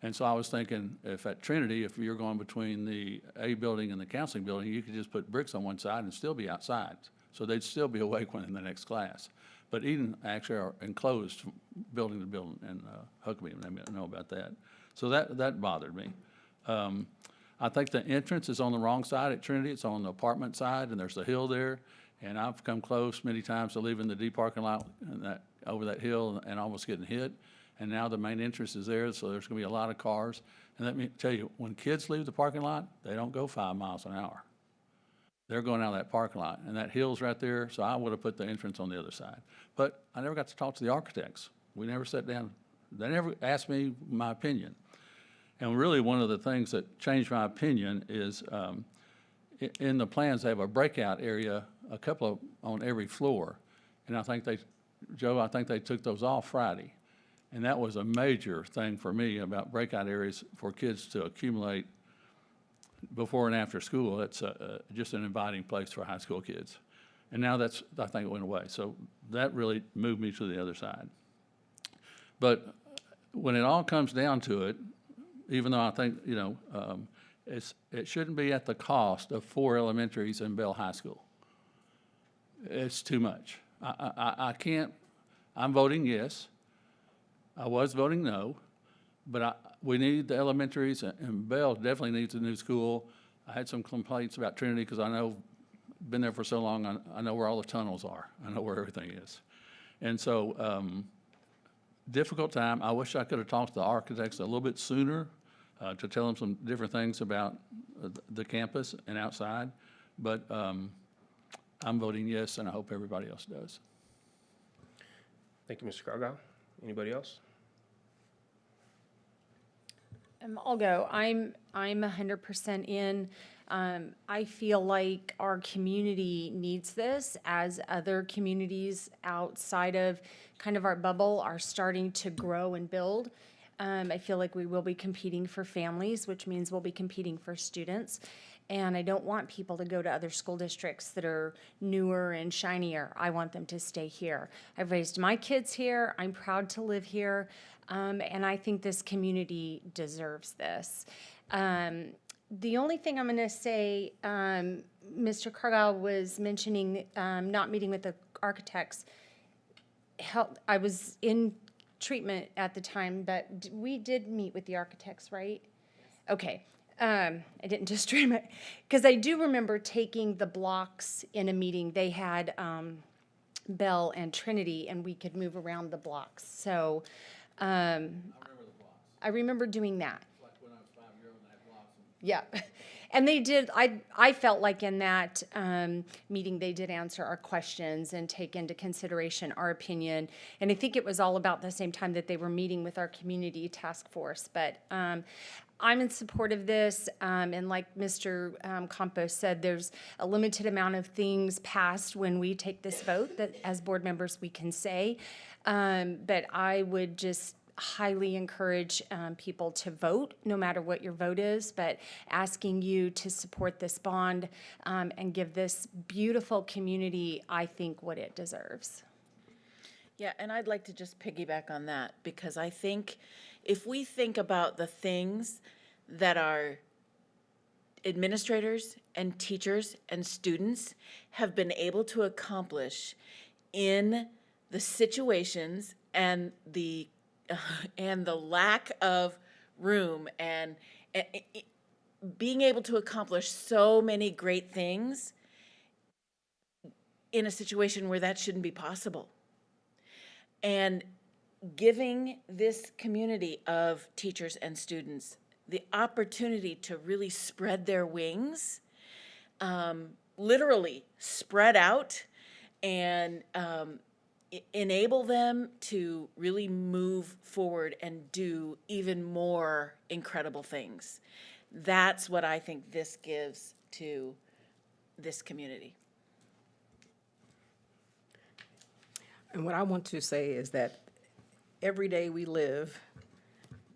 And so I was thinking, if at Trinity, if you're going between the A building and the counseling building, you could just put bricks on one side and still be outside. So they'd still be awake when in the next class. But Eden actually are enclosed building to building, and Huckabee, I know about that. So that bothered me. I think the entrance is on the wrong side at Trinity. It's on the apartment side, and there's a hill there. And I've come close many times to leaving the D parking lot and over that hill and almost getting hit. And now the main entrance is there, so there's going to be a lot of cars. And let me tell you, when kids leave the parking lot, they don't go 5 miles an hour. They're going out of that parking lot, and that hill's right there, so I would have put the entrance on the other side. But I never got to talk to the architects. We never sat down. They never asked me my opinion. And really, one of the things that changed my opinion is in the plans, they have a breakout area, a couple of on every floor. And I think Joe, they took those off Friday. And that was a major thing for me about breakout areas for kids to accumulate before and after school. It's just an inviting place for high school kids. And now I think it went away. So that really moved me to the other side. But when it all comes down to it, even though I think, it shouldn't be at the cost of 4 elementaries and Bell High School. It's too much. I can't, I'm voting yes. I was voting no, but we need the elementaries, and Bell definitely needs a new school. I had some complaints about Trinity because I know been there for so long, I know where all the tunnels are. I know where everything is. And so, difficult time. I wish I could have talked to the architects a little bit sooner to tell them some different things about the campus and outside. But I'm voting yes, and I hope everybody else does.
Thank you, Mr. Cargile. Anybody else?
I'll go. I'm 100% in. I feel like our community needs this, as other communities outside of kind of our bubble are starting to grow and build. I feel like we will be competing for families, which means we'll be competing for students. And I don't want people to go to other school districts that are newer and shinier. I want them to stay here. I've raised my kids here. I'm proud to live here. And I think this community deserves this. The only thing I'm going to say, Mr. Cargile was mentioning not meeting with the architects. I was in treatment at the time, but we did meet with the architects, right? Okay. I didn't just dream it, because I do remember taking the blocks in a meeting. They had Bell and Trinity, and we could move around the blocks. So I remember doing that.
Like when I was 5-year-old and I had blocks.
Yeah. And they did, I felt like in that meeting, they did answer our questions and take into consideration our opinion. And I think it was all about the same time that they were meeting with our community task force. But I'm in support of this. And like Mr. Campos said, there's a limited amount of things passed when we take this vote that as board members we can say. But I would just highly encourage people to vote, no matter what your vote is, but asking you to support this bond and give this beautiful community, I think, what it deserves.
Yeah, and I'd like to just piggyback on that, because I think if we think about the things that our administrators and teachers and students have been able to accomplish in the situations and the lack of room and being able to accomplish so many great things in a situation where that shouldn't be possible. And giving this community of teachers and students the opportunity to really spread their wings, literally spread out, and enable them to really move forward and do even more incredible things. That's what I think this gives to this community.
And what I want to say is that every day we live,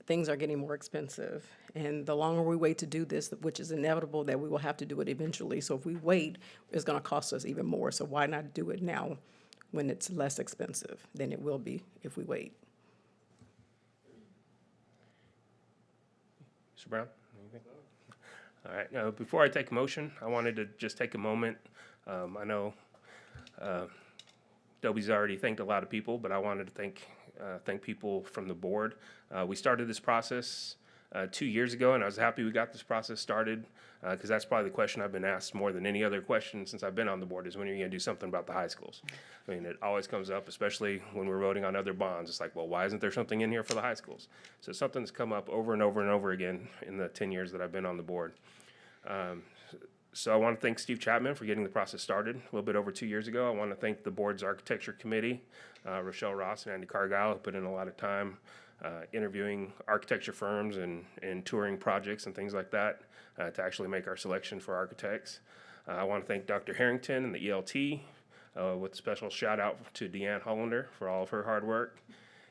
things are getting more expensive. And the longer we wait to do this, which is inevitable that we will have to do it eventually. So if we wait, it's going to cost us even more. So why not do it now when it's less expensive than it will be if we wait?
Mr. Brown, anything? All right, now, before I take a motion, I wanted to just take a moment. I know Dobie's already thanked a lot of people, but I wanted to thank people from the board. We started this process 2 years ago, and I was happy we got this process started, because that's probably the question I've been asked more than any other question since I've been on the board, is when are you going to do something about the high schools? I mean, it always comes up, especially when we're voting on other bonds. It's like, well, why isn't there something in here for the high schools? So it's something that's come up over and over and over again in the 10 years that I've been on the board. So I want to thank Steve Chapman for getting the process started a little bit over 2 years ago. I want to thank the board's architecture committee, Rochelle Ross and Andy Cargile, who put in a lot of time interviewing architecture firms and touring projects and things like that to actually make our selection for architects. I want to thank Dr. Harrington and the ELT, with a special shout out to Deanne Hollander for all of her hard work,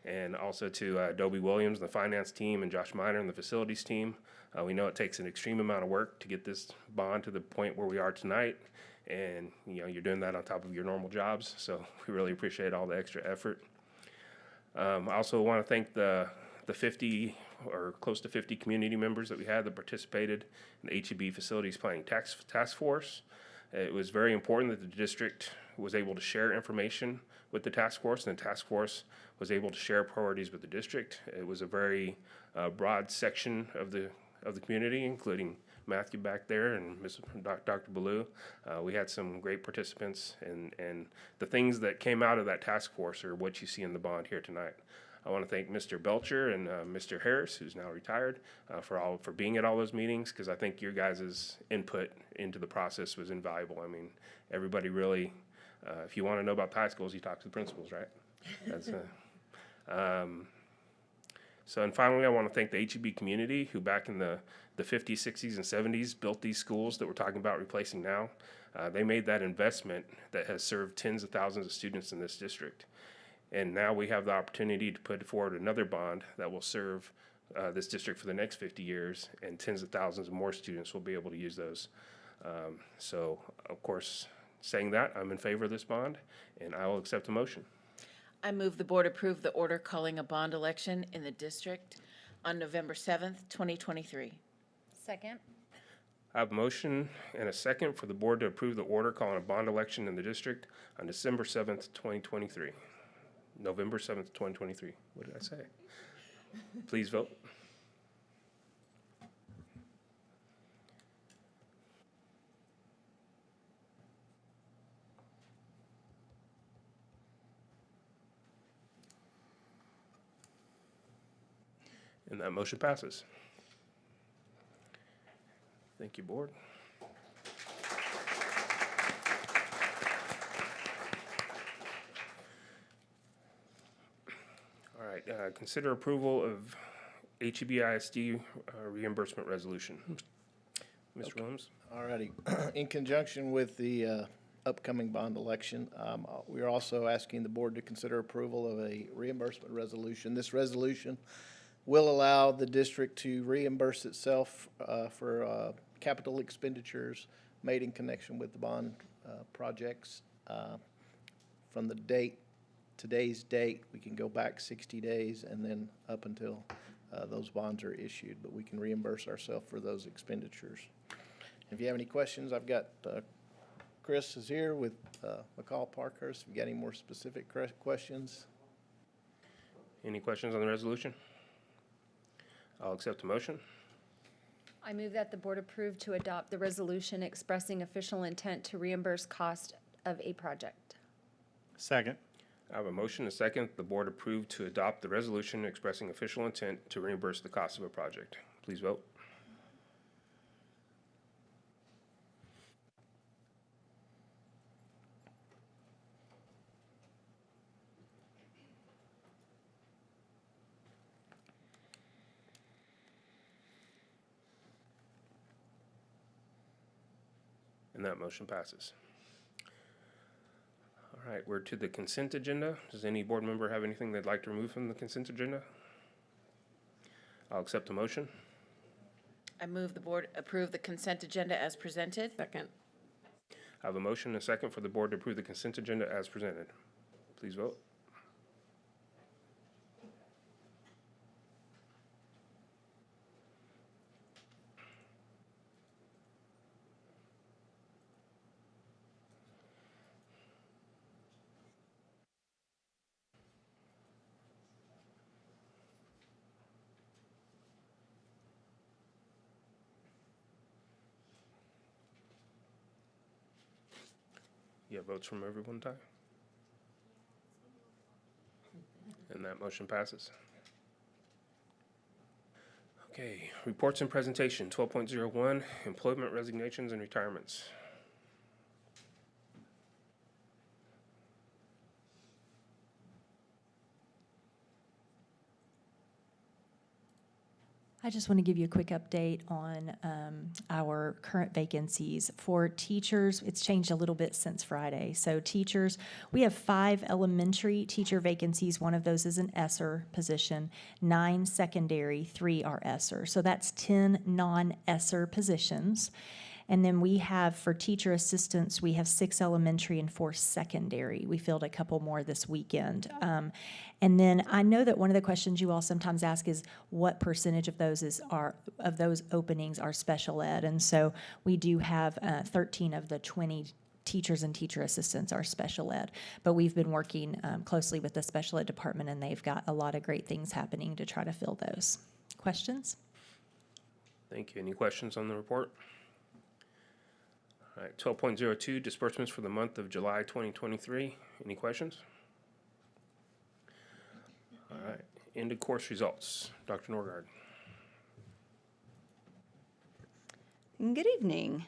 and also to Dobie Williams, the finance team, and Josh Miner and the facilities team. We know it takes an extreme amount of work to get this bond to the point where we are tonight, and you're doing that on top of your normal jobs, so we really appreciate all the extra effort. I also want to thank the 50 or close to 50 community members that we had that participated in the HEB Facilities Planning Task Force. It was very important that the district was able to share information with the task force, and the task force was able to share priorities with the district. It was a very broad section of the community, including Matthew back there and Dr. Ballou. We had some great participants, and the things that came out of that task force are what you see in the bond here tonight. I want to thank Mr. Belcher and Mr. Harris, who's now retired, for being at all those meetings, because I think your guys' input into the process was invaluable. I mean, everybody really, if you want to know about high schools, you talk to the principals, right? That's So, and finally, I want to thank the HEB community who back in the 50s, 60s, and 70s built these schools that we're talking about replacing now. They made that investment that has served tens of thousands of students in this district. And now we have the opportunity to put forward another bond that will serve this district for the next 50 years, and tens of thousands of more students will be able to use those. So, of course, saying that, I'm in favor of this bond, and I will accept the motion.
I move the board approve the order calling a bond election in the district on November 7th, 2023.
Second.
I have a motion and a second for the board to approve the order calling a bond election in the district on December 7th, 2023. November 7th, 2023. What did I say? Please vote. And that motion passes. Thank you, board. All right, consider approval of HEB ISD reimbursement resolution. Mr. Williams?
All righty. In conjunction with the upcoming bond election, we are also asking the board to consider approval of a reimbursement resolution. This resolution will allow the district to reimburse itself for capital expenditures made in connection with the bond projects. From the date, today's date, we can go back 60 days and then up until those bonds are issued, but we can reimburse ourselves for those expenditures. If you have any questions, I've got Chris is here with McCall Parkhurst. If you got any more specific questions?
Any questions on the resolution? I'll accept the motion.
I move that the board approve to adopt the resolution expressing official intent to reimburse cost of a project.
Second.
I have a motion and a second. The board approved to adopt the resolution expressing official intent to reimburse the cost of a project. Please vote. And that motion passes. All right, we're to the consent agenda. Does any board member have anything they'd like to remove from the consent agenda? I'll accept the motion.
I move the board approve the consent agenda as presented.
Second.
I have a motion and a second for the board to approve the consent agenda as presented. Please vote. You have votes from everyone, Ty? And that motion passes. Okay, reports and presentation, 12.01, employment resignations and retirements.
I just want to give you a quick update on our current vacancies. For teachers, it's changed a little bit since Friday. So teachers, we have 5 elementary teacher vacancies. One of those is an ESSER position, 9 secondary, 3 are ESSER. So that's 10 non-ESSER positions. And then we have, for teacher assistants, we have 6 elementary and 4 secondary. We filled a couple more this weekend. And then I know that one of the questions you all sometimes ask is what percentage of those of those openings are special ed. And so we do have 13 of the 20 teachers and teacher assistants are special ed. But we've been working closely with the special ed department, and they've got a lot of great things happening to try to fill those. Questions?
Thank you. Any questions on the report? All right, 12.02, disbursements for the month of July 2023. Any questions? All right, end of course results. Dr. Norgard.
Good evening.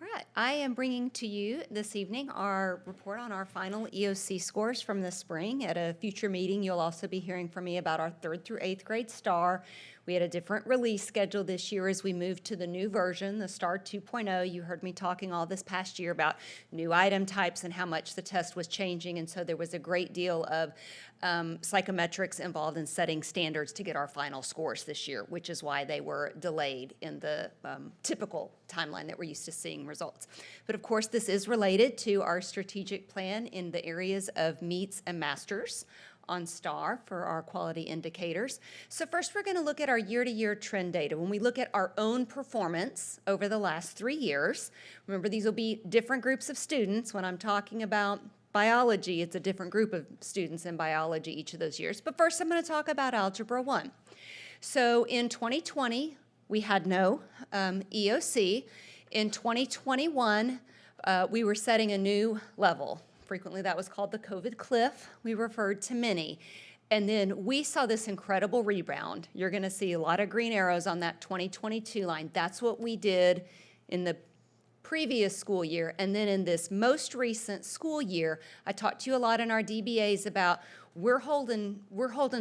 All right, I am bringing to you this evening our report on our final EOC scores from the spring. At a future meeting, you'll also be hearing from me about our 3rd through 8th grade STAR. We had a different release schedule this year as we moved to the new version, the STAR 2.0. You heard me talking all this past year about new item types and how much the test was changing, and so there was a great deal of psychometrics involved in setting standards to get our final scores this year, which is why they were delayed in the typical timeline that we're used to seeing results. But of course, this is related to our strategic plan in the areas of meets and masters on STAR for our quality indicators. So first, we're going to look at our year-to-year trend data. When we look at our own performance over the last 3 years, remember these will be different groups of students. When I'm talking about biology, it's a different group of students in biology each of those years. But first, I'm going to talk about Algebra 1. So in 2020, we had no EOC. In 2021, we were setting a new level. Frequently, that was called the COVID cliff. We referred to many. And then we saw this incredible rebound. You're going to see a lot of green arrows on that 2022 line. That's what we did in the previous school year. And then in this most recent school year, I talked to you a lot in our DBAs about we're holding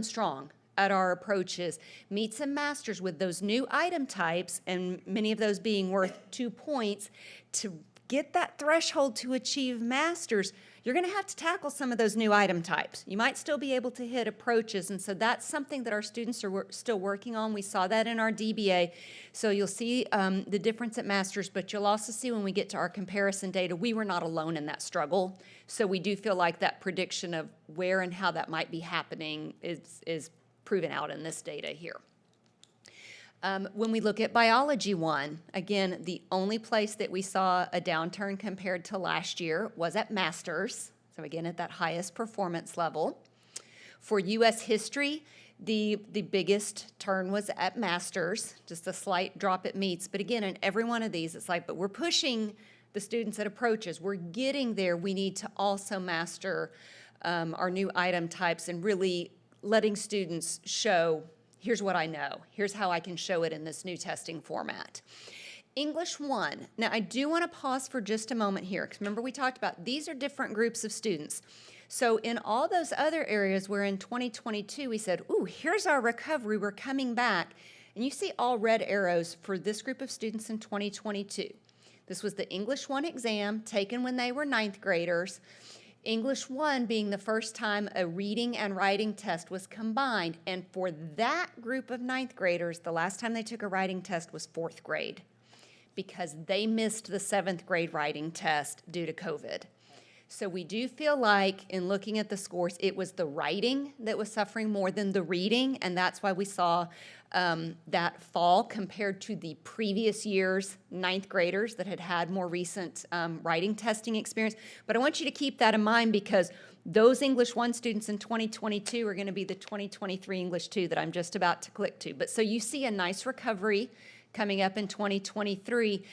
strong at our approaches. Meets and masters with those new item types, and many of those being worth 2 points, to get that threshold to achieve masters, you're going to have to tackle some of those new item types. You might still be able to hit approaches, and so that's something that our students are still working on. We saw that in our DBA. So you'll see the difference at masters, but you'll also see when we get to our comparison data, we were not alone in that struggle. So we do feel like that prediction of where and how that might be happening is proven out in this data here. When we look at Biology 1, again, the only place that we saw a downturn compared to last year was at Masters, so again, at that highest performance level. For U.S. History, the biggest turn was at Masters, just a slight drop at Meets. But again, in every one of these, it's like, but we're pushing the students at approaches. We're getting there. We need to also master our new item types and really letting students show, here's what I know. Here's how I can show it in this new testing format. English 1. Now, I do want to pause for just a moment here, because remember we talked about these are different groups of students. So in all those other areas where in 2022 we said, ooh, here's our recovery, we're coming back. And you see all red arrows for this group of students in 2022. This was the English 1 exam taken when they were 9th graders. English 1 being the first time a reading and writing test was combined. And for that group of 9th graders, the last time they took a writing test was 4th grade because they missed the 7th grade writing test due to COVID. So we do feel like in looking at the scores, it was the writing that was suffering more than the reading, and that's why we saw that fall compared to the previous year's 9th graders that had had more recent writing testing experience. But I want you to keep that in mind because those English 1 students in 2022 are going to be the 2023 English 2 that I'm just about to click to. But so you see a nice recovery coming up in 2023.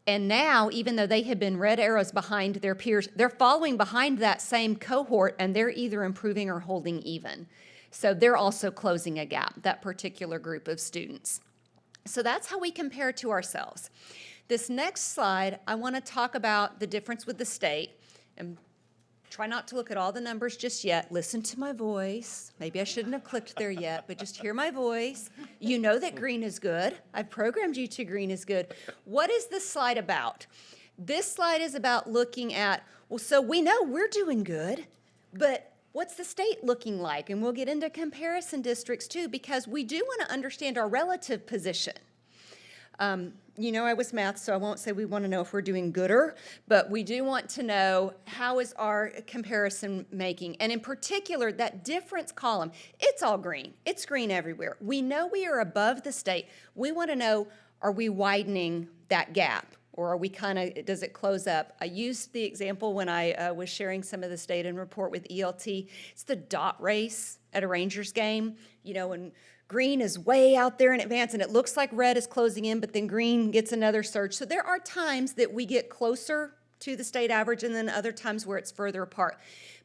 And now, even though they have been red arrows behind their peers, they're following behind that same cohort, and they're either improving or holding even. So they're also closing a gap, that particular group of students. So that's how we compare to ourselves. This next slide, I want to talk about the difference with the state. And try not to look at all the numbers just yet. Listen to my voice. Maybe I shouldn't have clicked there yet, but just hear my voice. You know that green is good. I've programmed you to green is good. What is this slide about? This slide is about looking at, well, so we know we're doing good, but what's the state looking like? And we'll get into comparison districts too, because we do want to understand our relative position. You know I was math, so I won't say we want to know if we're doing gooder, but we do want to know how is our comparison making. And in particular, that difference column, it's all green. It's green everywhere. We know we are above the state. We want to know, are we widening that gap? Or are we kind of, does it close up? I used the example when I was sharing some of this data and report with ELT. It's the dot race at a Rangers game. You know, when Green is way out there in advance, and it looks like red is closing in, but then green gets another surge. So there are times that we get closer to the state average, and then other times where it's further apart.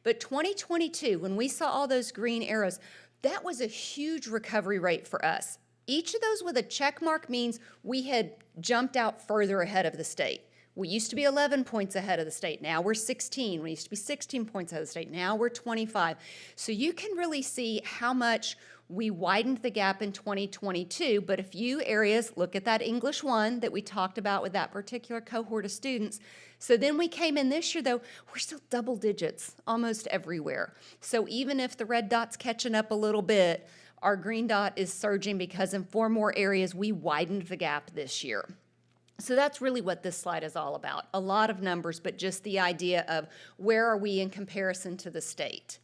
But 2022, when we saw all those green arrows, that was a huge recovery rate for us. Each of those with a check mark means we had jumped out further ahead of the state. We used to be 11 points ahead of the state. Now we're 16. We used to be 16 points ahead of the state. Now we're 25. So you can really see how much we widened the gap in 2022, but a few areas, look at that English 1 that we talked about with that particular cohort of students. So then we came in this year, though, we're still double digits almost everywhere. So even if the red dot's catching up a little bit, our green dot is surging because in 4 more areas, we widened the gap this year. So that's really what this slide is all about. A lot of numbers, but just the idea of where are we in comparison to the state.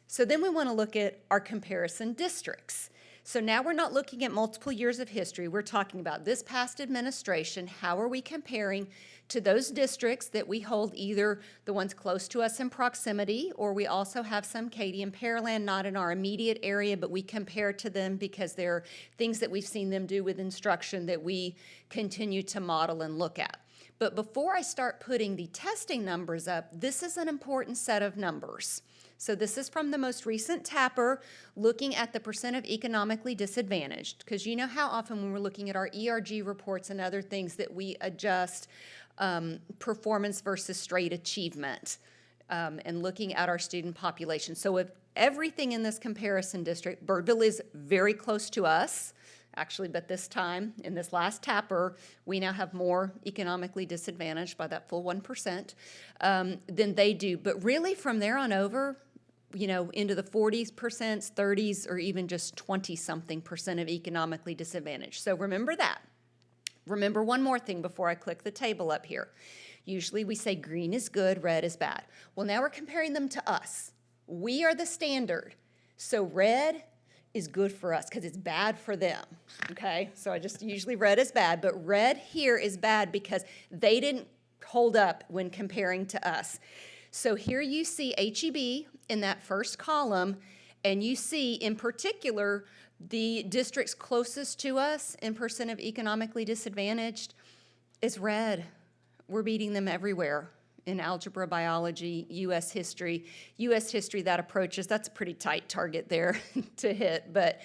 So then we want to look at our comparison districts. So now we're not looking at multiple years of history. We're talking about this past administration. How are we comparing to those districts that we hold, either the ones close to us in proximity, or we also have some Katy and Pearland not in our immediate area, but we compare to them because there are things that we've seen them do with instruction that we continue to model and look at. But before I start putting the testing numbers up, this is an important set of numbers. So this is from the most recent TAPR, looking at the percent of economically disadvantaged, because you know how often when we're looking at our ERG reports and other things that we adjust performance versus straight achievement and looking at our student population. So if everything in this comparison district, Birdville is very close to us, actually, but this time, in this last TAPR, we now have more economically disadvantaged by that full 1% than they do. But really, from there on over, you know, into the 40s%, 30s, or even just 20-something% of economically disadvantaged. So remember that. Remember one more thing before I click the table up here. Usually we say green is good, red is bad. Well, now we're comparing them to us. We are the standard. So red is good for us because it's bad for them, okay? So I just usually red is bad, but red here is bad because they didn't hold up when comparing to us. So here you see HEB in that first column, and you see in particular the districts closest to us in percent of economically disadvantaged is red. We're beating them everywhere. In algebra, biology, U.S. history. U.S. history, that approaches, that's a pretty tight target there to hit. But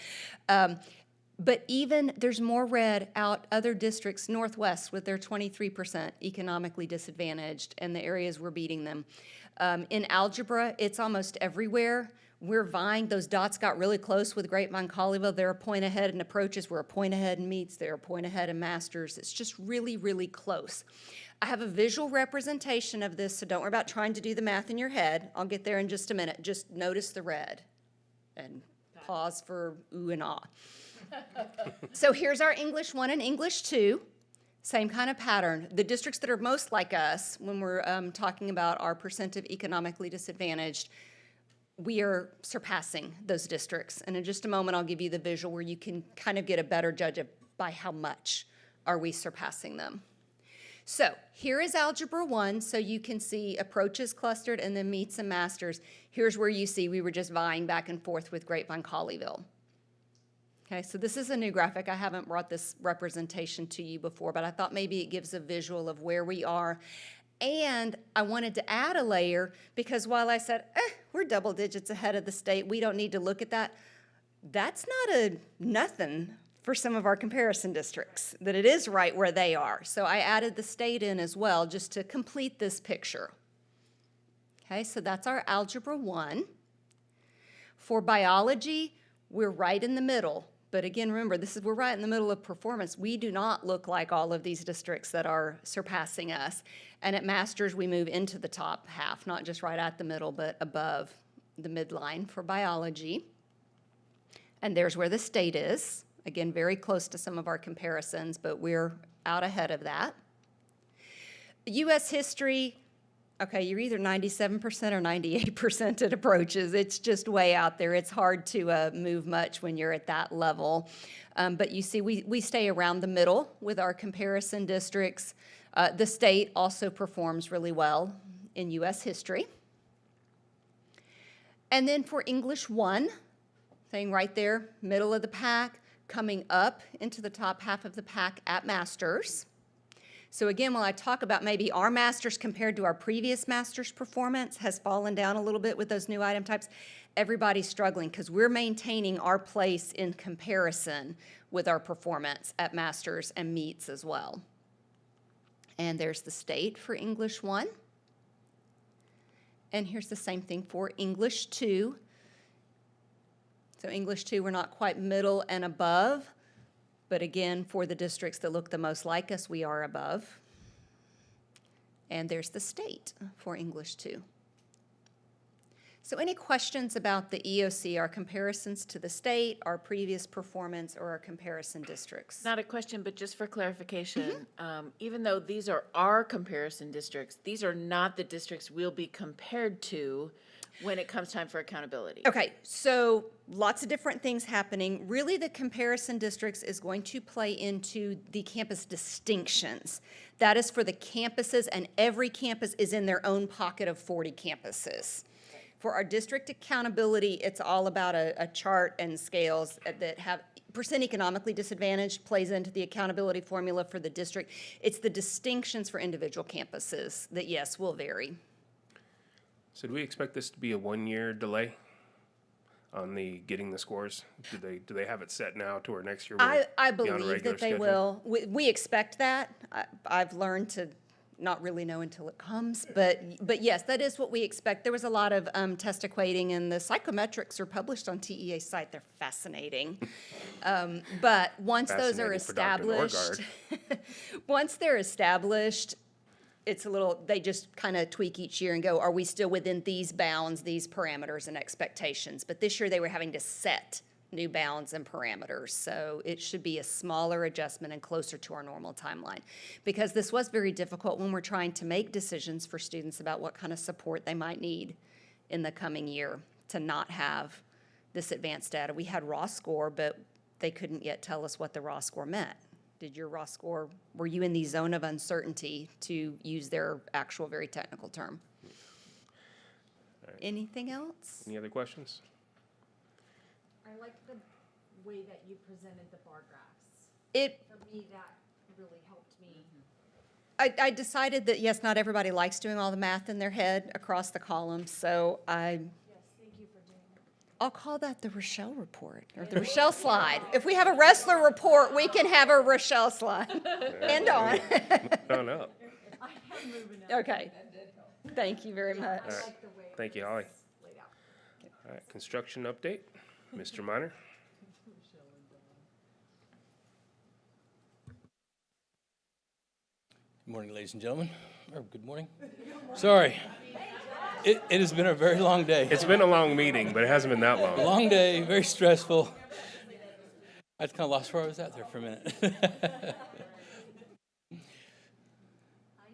even there's more red out other districts, Northwest, with their 23% economically disadvantaged, and the areas we're beating them. In algebra, it's almost everywhere. We're vying. Those dots got really close with Grapevine, Colleyville. They're a point ahead in approaches. We're a point ahead in meets. They're a point ahead in masters. It's just really, really close. I have a visual representation of this, so don't worry about trying to do the math in your head. I'll get there in just a minute. Just notice the red and pause for ooh and ah. So here's our English 1 and English 2. Same kind of pattern. The districts that are most like us, when we're talking about our percent of economically disadvantaged, we are surpassing those districts. And in just a moment, I'll give you the visual where you can kind of get a better judge of by how much are we surpassing them. So here is Algebra 1, so you can see approaches clustered and then meets and masters. Here's where you see we were just vying back and forth with Grapevine, Colleyville. Okay, so this is a new graphic. I haven't brought this representation to you before, but I thought maybe it gives a visual of where we are. And I wanted to add a layer because while I said, we're double digits ahead of the state, we don't need to look at that, that's not a nothing for some of our comparison districts, that it is right where they are. So I added the state in as well just to complete this picture. Okay, so that's our Algebra 1. For biology, we're right in the middle. But again, remember, we're right in the middle of performance. We do not look like all of these districts that are surpassing us. And at masters, we move into the top half, not just right at the middle, but above the midline for biology. And there's where the state is. Again, very close to some of our comparisons, but we're out ahead of that. U.S. history, okay, you're either 97% or 98% at approaches. It's just way out there. It's hard to move much when you're at that level. But you see, we stay around the middle with our comparison districts. The state also performs really well in U.S. history. And then for English 1, staying right there, middle of the pack, coming up into the top half of the pack at Masters. So again, when I talk about maybe our Masters compared to our previous Masters performance has fallen down a little bit with those new item types, everybody's struggling because we're maintaining our place in comparison with our performance at Masters and meets as well. And there's the state for English 1. And here's the same thing for English 2. So English 2, we're not quite middle and above, but again, for the districts that look the most like us, we are above. And there's the state for English 2. So any questions about the EOC, our comparisons to the state, our previous performance, or our comparison districts?
Not a question, but just for clarification, even though these are our comparison districts, these are not the districts we'll be compared to when it comes time for accountability.
Okay, so lots of different things happening. Really, the comparison districts is going to play into the campus distinctions. That is for the campuses, and every campus is in their own pocket of 40 campuses. For our district accountability, it's all about a chart and scales that have percent economically disadvantaged plays into the accountability formula for the district. It's the distinctions for individual campuses that, yes, will vary.
So do we expect this to be a 1-year delay on the getting the scores? Do they have it set now to where next year we'll
I
be on a
believe
regular
that they
schedule?
will. We expect that. I've learned to not really know until it comes, but yes, that is what we expect. There was a lot of test equating, and the psychometrics are published on TEA's site. They're fascinating. But once those are established, once they're established, it's a little, they just kind of tweak each year and go, are we still within these bounds, these parameters and expectations? But this year they were having to set new bounds and parameters. So it should be a smaller adjustment and closer to our normal timeline. Because this was very difficult when we're trying to make decisions for students about what kind of support they might need in the coming year to not have this advanced data. We had raw score, but they couldn't yet tell us what the raw score meant. Did your raw score, were you in the zone of uncertainty, to use their actual very technical term?
Right.
Anything else?
Any other questions?
I like the way that you presented the bar graphs. For me, that really helped me.
I decided that, yes, not everybody likes doing all the math in their head across the columns, so
Yes, thank you for doing that.
I'll call that the Rochelle report, or the Rochelle slide. If we have a wrestler report, we can have a Rochelle slide. And on.
No, no.
I am moving on.
Okay. Thank you very much.
All right. Thank you, Holly. All right, construction update. Mr. Minor.
Good morning, ladies and gentlemen. Or good morning. Sorry. It has been a very long day.
It's been a long meeting, but it hasn't been that long.
A long day, very stressful. I just kind of lost where I was at there for a minute.
Hi,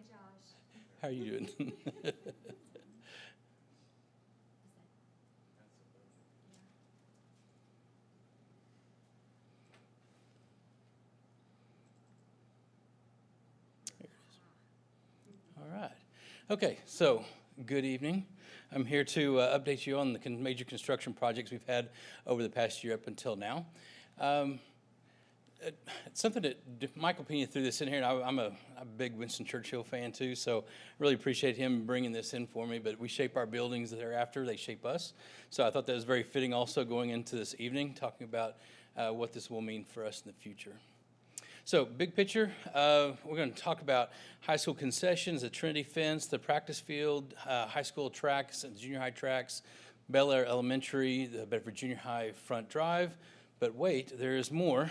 Josh.
How are you doing? All right. Okay, so good evening. I'm here to update you on the major construction projects we've had over the past year up until now. It's something that Michael Pena threw this in here, and I'm a big Winston Churchill fan too, so really appreciate him bringing this in for me. But we shape our buildings thereafter, they shape us. So I thought that was very fitting also going into this evening, talking about what this will mean for us in the future. So big picture, we're going to talk about high school concessions, the Trinity fence, the practice field, high school tracks, and junior high tracks, Bel Air Elementary, the Bedford Junior High front drive. But wait, there is more.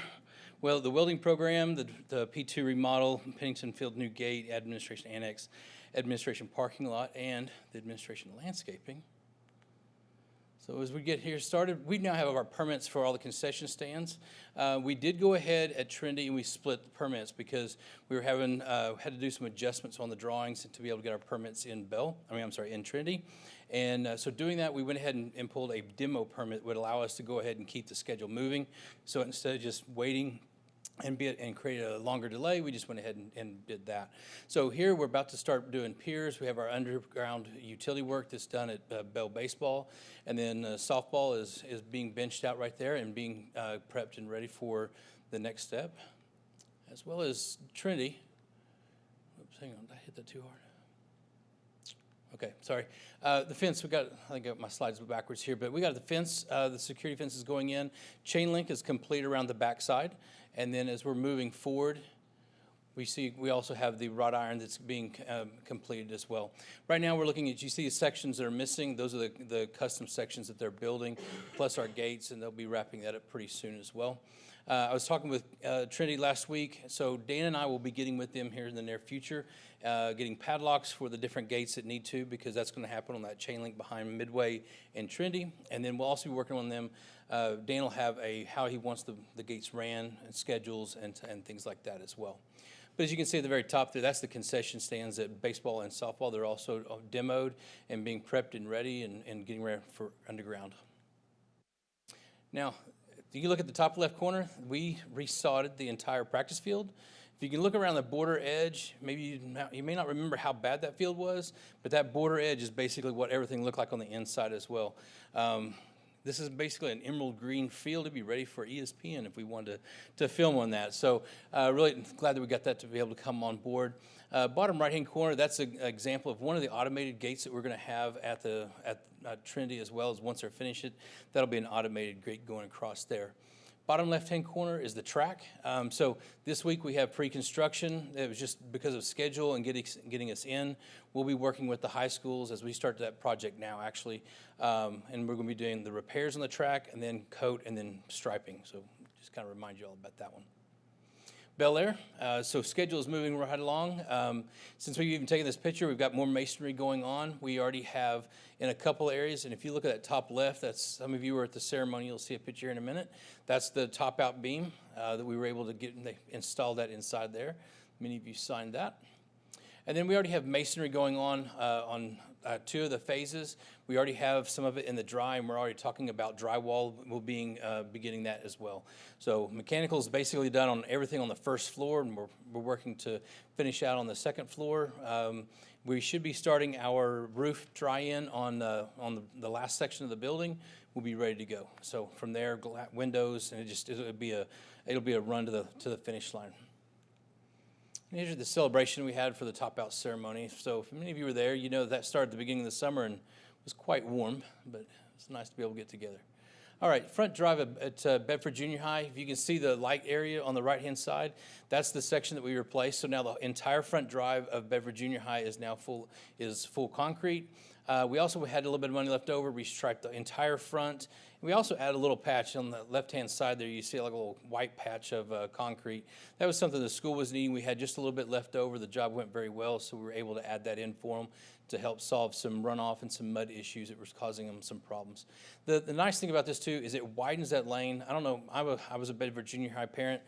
Well, the welding program, the P2 remodel, Pennington Field new gate, administration annex, administration parking lot, and the administration landscaping. So as we get here started, we now have our permits for all the concession stands. We did go ahead at Trinity and we split the permits because we were having, had to do some adjustments on the drawings to be able to get our permits in in Trinity. And so doing that, we went ahead and pulled a demo permit that would allow us to go ahead and keep the schedule moving. So instead of just waiting and create a longer delay. We just went ahead and did that. So here we're about to start doing piers. We have our underground utility work that's done at Bell Baseball, and then softball is being benched out right there and being prepped and ready for the next step, as well as Trinity. Oops, hang on, did I hit that too hard? Okay, sorry. The fence, I think I got my slides backwards here, but we got the fence, the security fence is going in. Chain link is complete around the backside. And then as we're moving forward, we also have the wrought iron that's being completed as well. Right now we're looking at, you see the sections that are missing. Those are the custom sections that they're building, plus our gates, and they'll be wrapping that up pretty soon as well. I was talking with Trinity last week, so Dan and I will be getting with them here in the near future, getting padlocks for the different gates that need to, because that's going to happen on that chain link behind Midway and Trinity. And then we'll also be working on them. Dan will have how he wants the gates ran and schedules and things like that as well. But as you can see at the very top there, that's the concession stands at baseball and softball. They're also demoed and being prepped and ready and getting ready for underground. Now, if you look at the top left corner, we resodded the entire practice field. If you can look around the border edge, maybe you may not remember how bad that field was, but that border edge is basically what everything looked like on the inside as well. This is basically an emerald green field to be ready for ESPN if we wanted to film on that. So really glad that we got that to be able to come on board. Bottom right-hand corner, that's an example of one of the automated gates that we're going to have at Trinity, as well as once they're finished it. That'll be an automated gate going across there. Bottom left-hand corner is the track. So this week we have pre-construction. It was just because of schedule and getting us in. We'll be working with the high schools as we start that project now, actually. And we're going to be doing the repairs on the track and then coat and then striping. So just kind of remind you all about that one. Bel Air, so schedule is moving right along. Since we've even taken this picture, we've got more masonry going on. We already have in a couple areas, and if you look at that top left, that's, some of you were at the ceremony, you'll see a picture in a minute. That's the top out beam that we were able to get, and they installed that inside there. Many of you signed that. And then we already have masonry going on two of the phases. We already have some of it in the dry, and we're already talking about drywall. We'll be beginning that as well. So mechanical is basically done on everything on the first floor, and we're working to finish out on the second floor. We should be starting our roof dry-in on the last section of the building. We'll be ready to go. So from there, windows, and it'll be a run to the finish line. And here's the celebration we had for the top out ceremony. So if many of you were there, you know that started at the beginning of the summer and was quite warm, but it's nice to be able to get together. All right, front drive at Bedford Junior High. If you can see the light area on the right-hand side, that's the section that we replaced. So now the entire front drive of Bedford Junior High is now full concrete. We also had a little bit of money left over. We striped the entire front. We also added a little patch on the left-hand side there. You see like a little white patch of concrete. That was something the school was needing. We had just a little bit left over. The job went very well, so we were able to add that in for them to help solve some runoff and some mud issues that was causing them some problems. The nice thing about this, too, is it widens that lane. I don't know. I was a Bedford Junior High parent.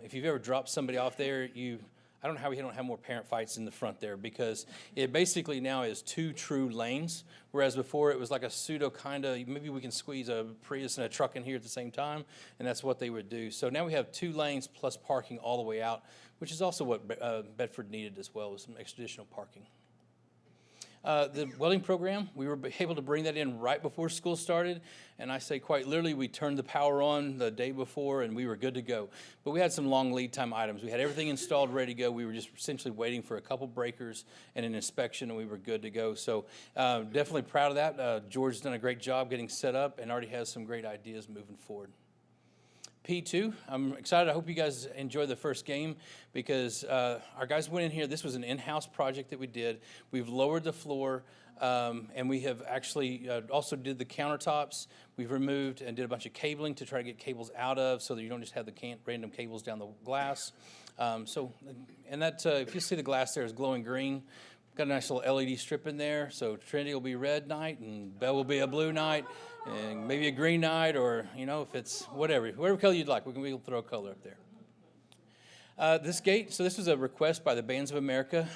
If you've ever dropped somebody off there, I don't know how we don't have more parent fights in the front there, because it basically now is two true lanes, whereas before it was like a pseudo kind of, maybe we can squeeze a Prius and a truck in here at the same time, and that's what they would do. So now we have 2 lanes plus parking all the way out, which is also what Bedford needed as well, was some additional parking. The welding program, we were able to bring that in right before school started, and I say quite literally, we turned the power on the day before and we were good to go. But we had some long lead time items. We had everything installed, ready to go. We were just essentially waiting for a couple breakers and an inspection, and we were good to go. So definitely proud of that. George's done a great job getting set up and already has some great ideas moving forward. P2, I'm excited. I hope you guys enjoyed the first game, because our guys went in here. This was an in-house project that we did. We've lowered the floor, and we have actually also did the countertops. We've removed and did a bunch of cabling to try to get cables out of, so that you don't just have the random cables down the glass. If you see the glass there is glowing green. Got a nice little LED strip in there, so Trinity will be red night and Bell will be a blue night, and maybe a green night, or, if it's whatever color you'd like, we'll throw a color up there. This gate, so this was a request by the Bands of America.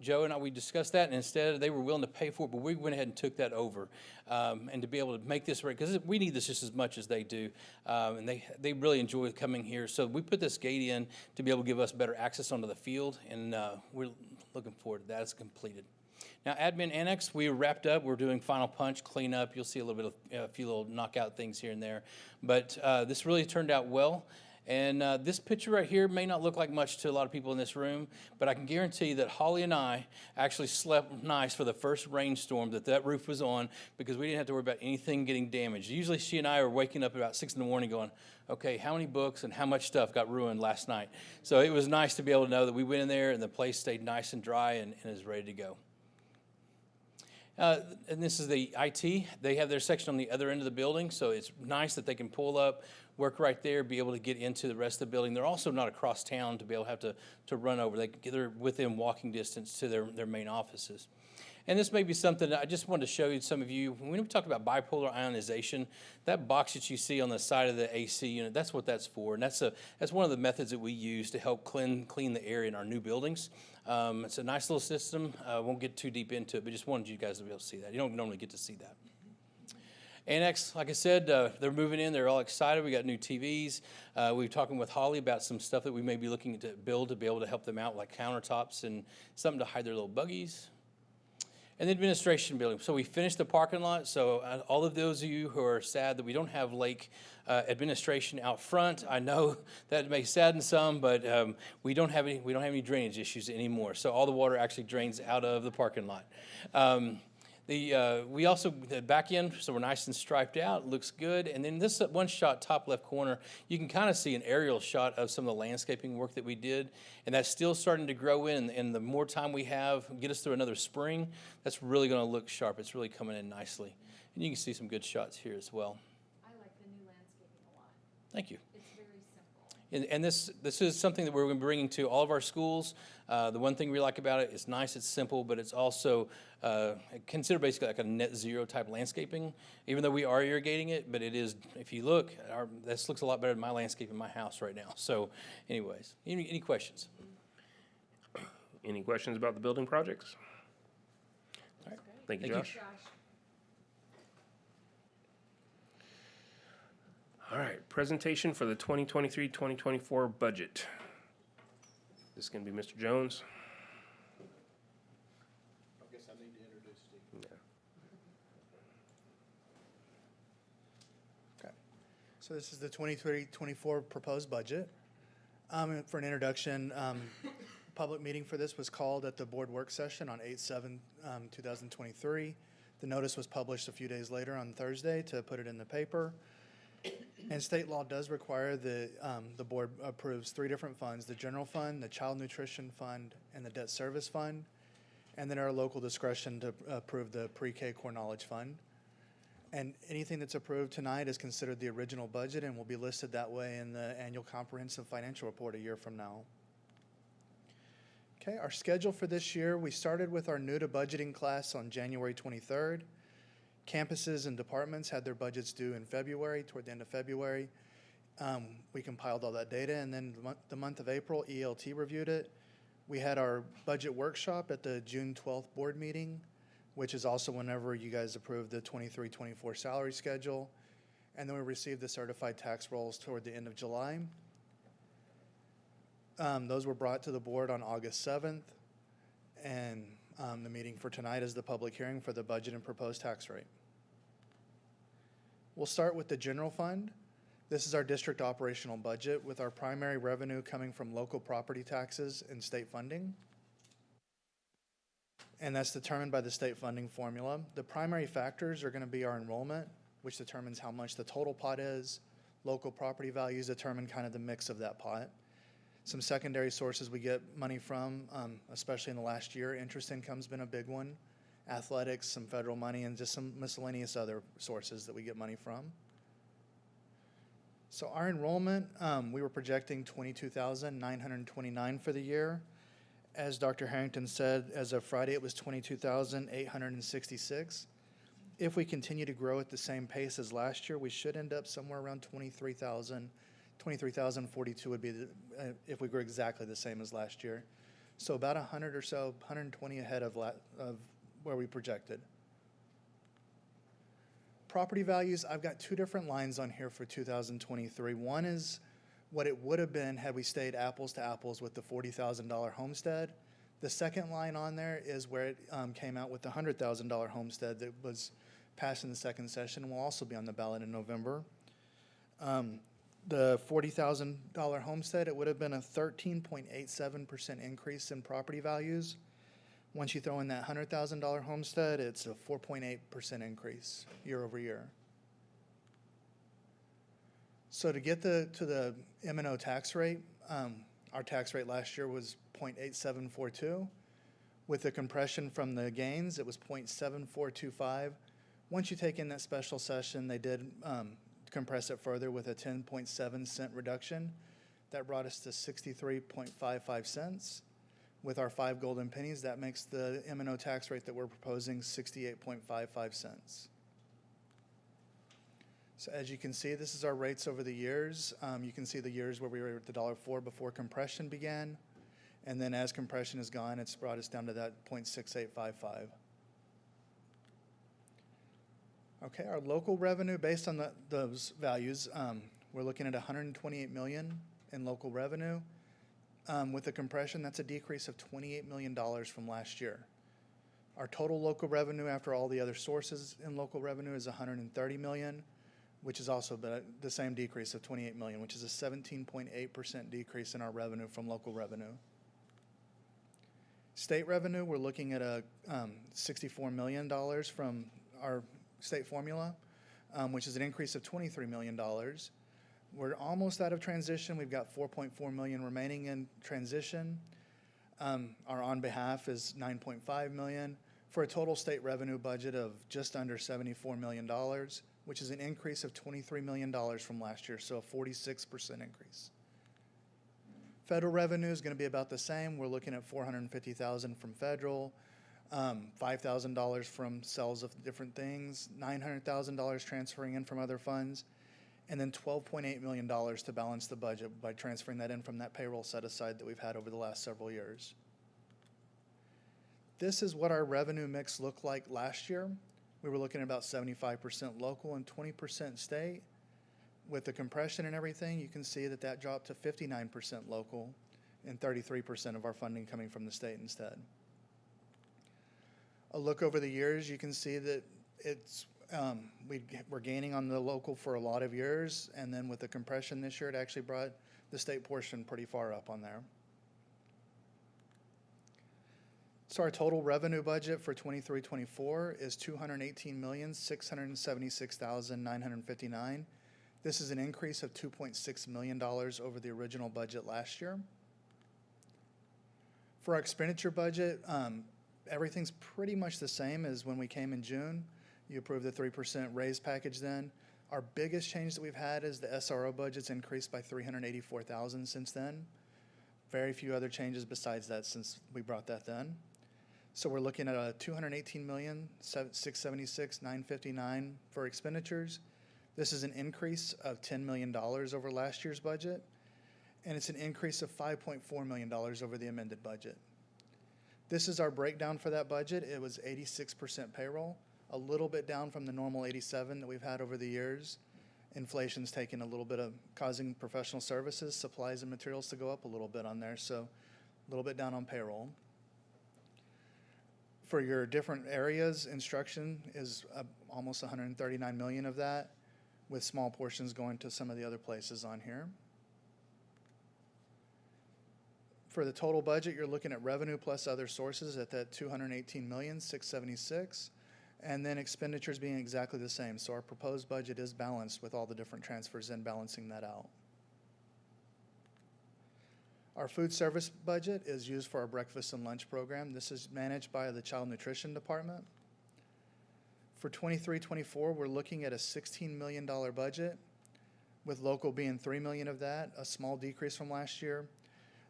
Joe and I, we discussed that, and instead they were willing to pay for it, but we went ahead and took that over. And to be able to make this right, because we need this just as much as they do, and they really enjoy coming here. So we put this gate in to be able to give us better access onto the field, and we're looking forward to that. It's completed. Now, admin annex, we wrapped up. We're doing final punch, cleanup. You'll see a little bit of a few little knockout things here and there. But this really turned out well. And this picture right here may not look like much to a lot of people in this room, but I can guarantee that Holly and I actually slept nice for the first rainstorm that roof was on, because we didn't have to worry about anything getting damaged. Usually she and I are waking up about 6 in the morning going, okay, how many books and how much stuff got ruined last night? So it was nice to be able to know that we went in there and the place stayed nice and dry and is ready to go. And this is the IT. They have their section on the other end of the building, so it's nice that they can pull up, work right there, be able to get into the rest of the building. They're also not across town to be able to have to run over. They're within walking distance to their main offices. And this may be something that I just wanted to show you, some of you, when we talk about bipolar ionization, that box that you see on the side of the AC unit, that's what that's for. And that's one of the methods that we use to help clean the air in our new buildings. It's a nice little system. I won't get too deep into it, but just wanted you guys to be able to see that. You don't normally get to see that. Annex, like I said, they're moving in. They're all excited. We got new TVs. We were talking with Holly about some stuff that we may be looking to build to be able to help them out, like countertops and something to hide their little buggies. And the administration building. So we finished the parking lot. So all of those of you who are sad that we don't have lake administration out front, I know that may sadden some, but we don't have any drainage issues anymore. So all the water actually drains out of the parking lot. We also, the back end, so we're nice and striped out, looks good. And then this one shot, top left corner, you can kind of see an aerial shot of some of the landscaping work that we did. And that's still starting to grow in. And the more time we have, get us through another spring, that's really going to look sharp. It's really coming in nicely. And you can see some good shots here as well.
I like the new landscaping a lot.
Thank you.
It's very simple.
And this is something that we're going to be bringing to all of our schools. The one thing we like about it, it's nice, it's simple, but it's also considered basically like a net zero type landscaping, even though we are irrigating it. But it is, if you look, this looks a lot better than my landscape in my house right now. So anyways, any questions?
Any questions about the building projects? All right. Thank you, Josh. All right, presentation for the 2023-2024 budget. This is going to be Mr. Jones.
I guess I need to introduce Steve.
Yeah.
Okay. So this is the 23-24 proposed budget. For an introduction, public meeting for this was called at the board work session on 8/7/2023. The notice was published a few days later on Thursday to put it in the paper. And state law does require the board approves 3 different funds: the general fund, the child nutrition fund, and the debt service fund. And then our local discretion to approve the pre-K core knowledge fund. And anything that's approved tonight is considered the original budget and will be listed that way in the annual comprehensive financial report a year from now. Okay, our schedule for this year, we started with our new to budgeting class on January 23rd. Campuses and departments had their budgets due in February, toward the end of February. We compiled all that data, and then the month of April, ELT reviewed it. We had our budget workshop at the June 12th board meeting, which is also whenever you guys approved the 23-24 salary schedule. And then we received the certified tax rolls toward the end of July. Those were brought to the board on August 7th. And the meeting for tonight is the public hearing for the budget and proposed tax rate. We'll start with the general fund. This is our district operational budget, with our primary revenue coming from local property taxes and state funding. And that's determined by the state funding formula. The primary factors are going to be our enrollment, which determines how much the total pot is. Local property values determine kind of the mix of that pot. Some secondary sources we get money from, especially in the last year. Interest income's been a big one. Athletics, some federal money, and just some miscellaneous other sources that we get money from. So our enrollment, we were projecting 22,929 for the year. As Dr. Harrington said, as of Friday, it was 22,866. If we continue to grow at the same pace as last year, we should end up somewhere around 23,000. 23,042 would be if we grew exactly the same as last year. So about 100 or so, 120 ahead of where we projected. Property values, I've got two different lines on here for 2023. One is what it would have been had we stayed apples to apples with the $40,000 homestead. The second line on there is where it came out with the $100,000 homestead that was passed in the second session and will also be on the ballot in November. The $40,000 homestead, it would have been a 13.87% increase in property values. Once you throw in that $100,000 homestead, it's a 4.8% increase year over year. So to get to the M&O tax rate, our tax rate last year was 0.8742. With the compression from the gains, it was 0.7425. Once you take in that special session, they did compress it further with a 10.7 cent reduction. That brought us to 63.55 cents. With our 5 golden pennies, that makes the M&O tax rate that we're proposing 68.55 cents. So as you can see, this is our rates over the years. You can see the years where we were at the $1.04 before compression began. And then as compression is gone, it's brought us down to that 0.6855. Okay, our local revenue, based on those values, we're looking at $128 million in local revenue. With the compression, that's a decrease of $28 million from last year. Our total local revenue after all the other sources in local revenue is $130 million, which is also the same decrease of $28 million, which is a 17.8% decrease in our revenue from local revenue. State revenue, we're looking at a $64 million from our state formula, which is an increase of $23 million. We're almost out of transition. We've got $4.4 million remaining in transition. Our on behalf is $9.5 million for a total state revenue budget of just under $74 million, which is an increase of $23 million from last year, so a 46% increase. Federal revenue is going to be about the same. We're looking at $450,000 from federal, $5,000 from sales of different things, $900,000 transferring in from other funds, and then $12.8 million to balance the budget by transferring that in from that payroll set aside that we've had over the last several years. This is what our revenue mix looked like last year. We were looking at about 75% local and 20% state. With the compression and everything, you can see that that dropped to 59% local and 33% of our funding coming from the state instead. A look over the years, you can see that it's we're gaining on the local for a lot of years, and then with the compression this year, it actually brought the state portion pretty far up on there. So our total revenue budget for 23-24 is $218,676,959. This is an increase of $2.6 million over the original budget last year. For our expenditure budget, everything's pretty much the same as when we came in June. You approved the 3% raise package then. Our biggest change that we've had is the SRO budget's increased by $384,000 since then. Very few other changes besides that since we brought that then. So we're looking at a $218,676,959 for expenditures. This is an increase of $10 million over last year's budget, and it's an increase of $5.4 million over the amended budget. This is our breakdown for that budget. It was 86% payroll, a little bit down from the normal 87 that we've had over the years. Inflation's taken a little bit of causing professional services, supplies, and materials to go up a little bit on there, so a little bit down on payroll. For your different areas, instruction is almost $139 million of that, with small portions going to some of the other places on here. For the total budget, you're looking at revenue plus other sources at that $218,676,000, and then expenditures being exactly the same. So our proposed budget is balanced with all the different transfers in balancing that out. Our food service budget is used for our breakfast and lunch program. This is managed by the Child Nutrition Department. For 23-24, we're looking at a $16 million budget, with local being $3 million of that, a small decrease from last year,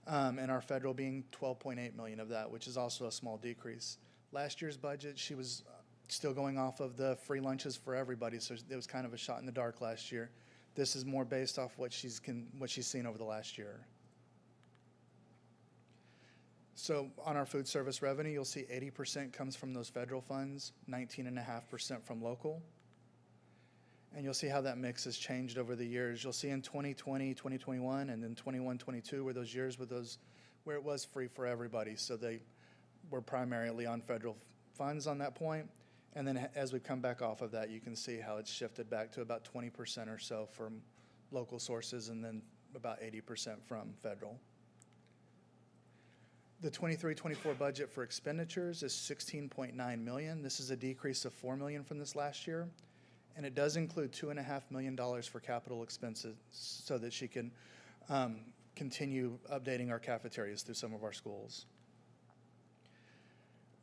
and our federal being $12.8 million of that, which is also a small decrease. Last year's budget, she was still going off of the free lunches for everybody, so it was kind of a shot in the dark last year. This is more based off what she's seen over the last year. So on our food service revenue, you'll see 80% comes from those federal funds, 19.5% from local. And you'll see how that mix has changed over the years. You'll see in 2020, 2021, and then 21, 22 were those years where it was free for everybody. So they were primarily on federal funds on that point. And then as we come back off of that, you can see how it's shifted back to about 20% or so from local sources and then about 80% from federal. The 23-24 budget for expenditures is $16.9 million. This is a decrease of $4 million from this last year. And it does include $2.5 million for capital expenses so that she can continue updating our cafeterias through some of our schools.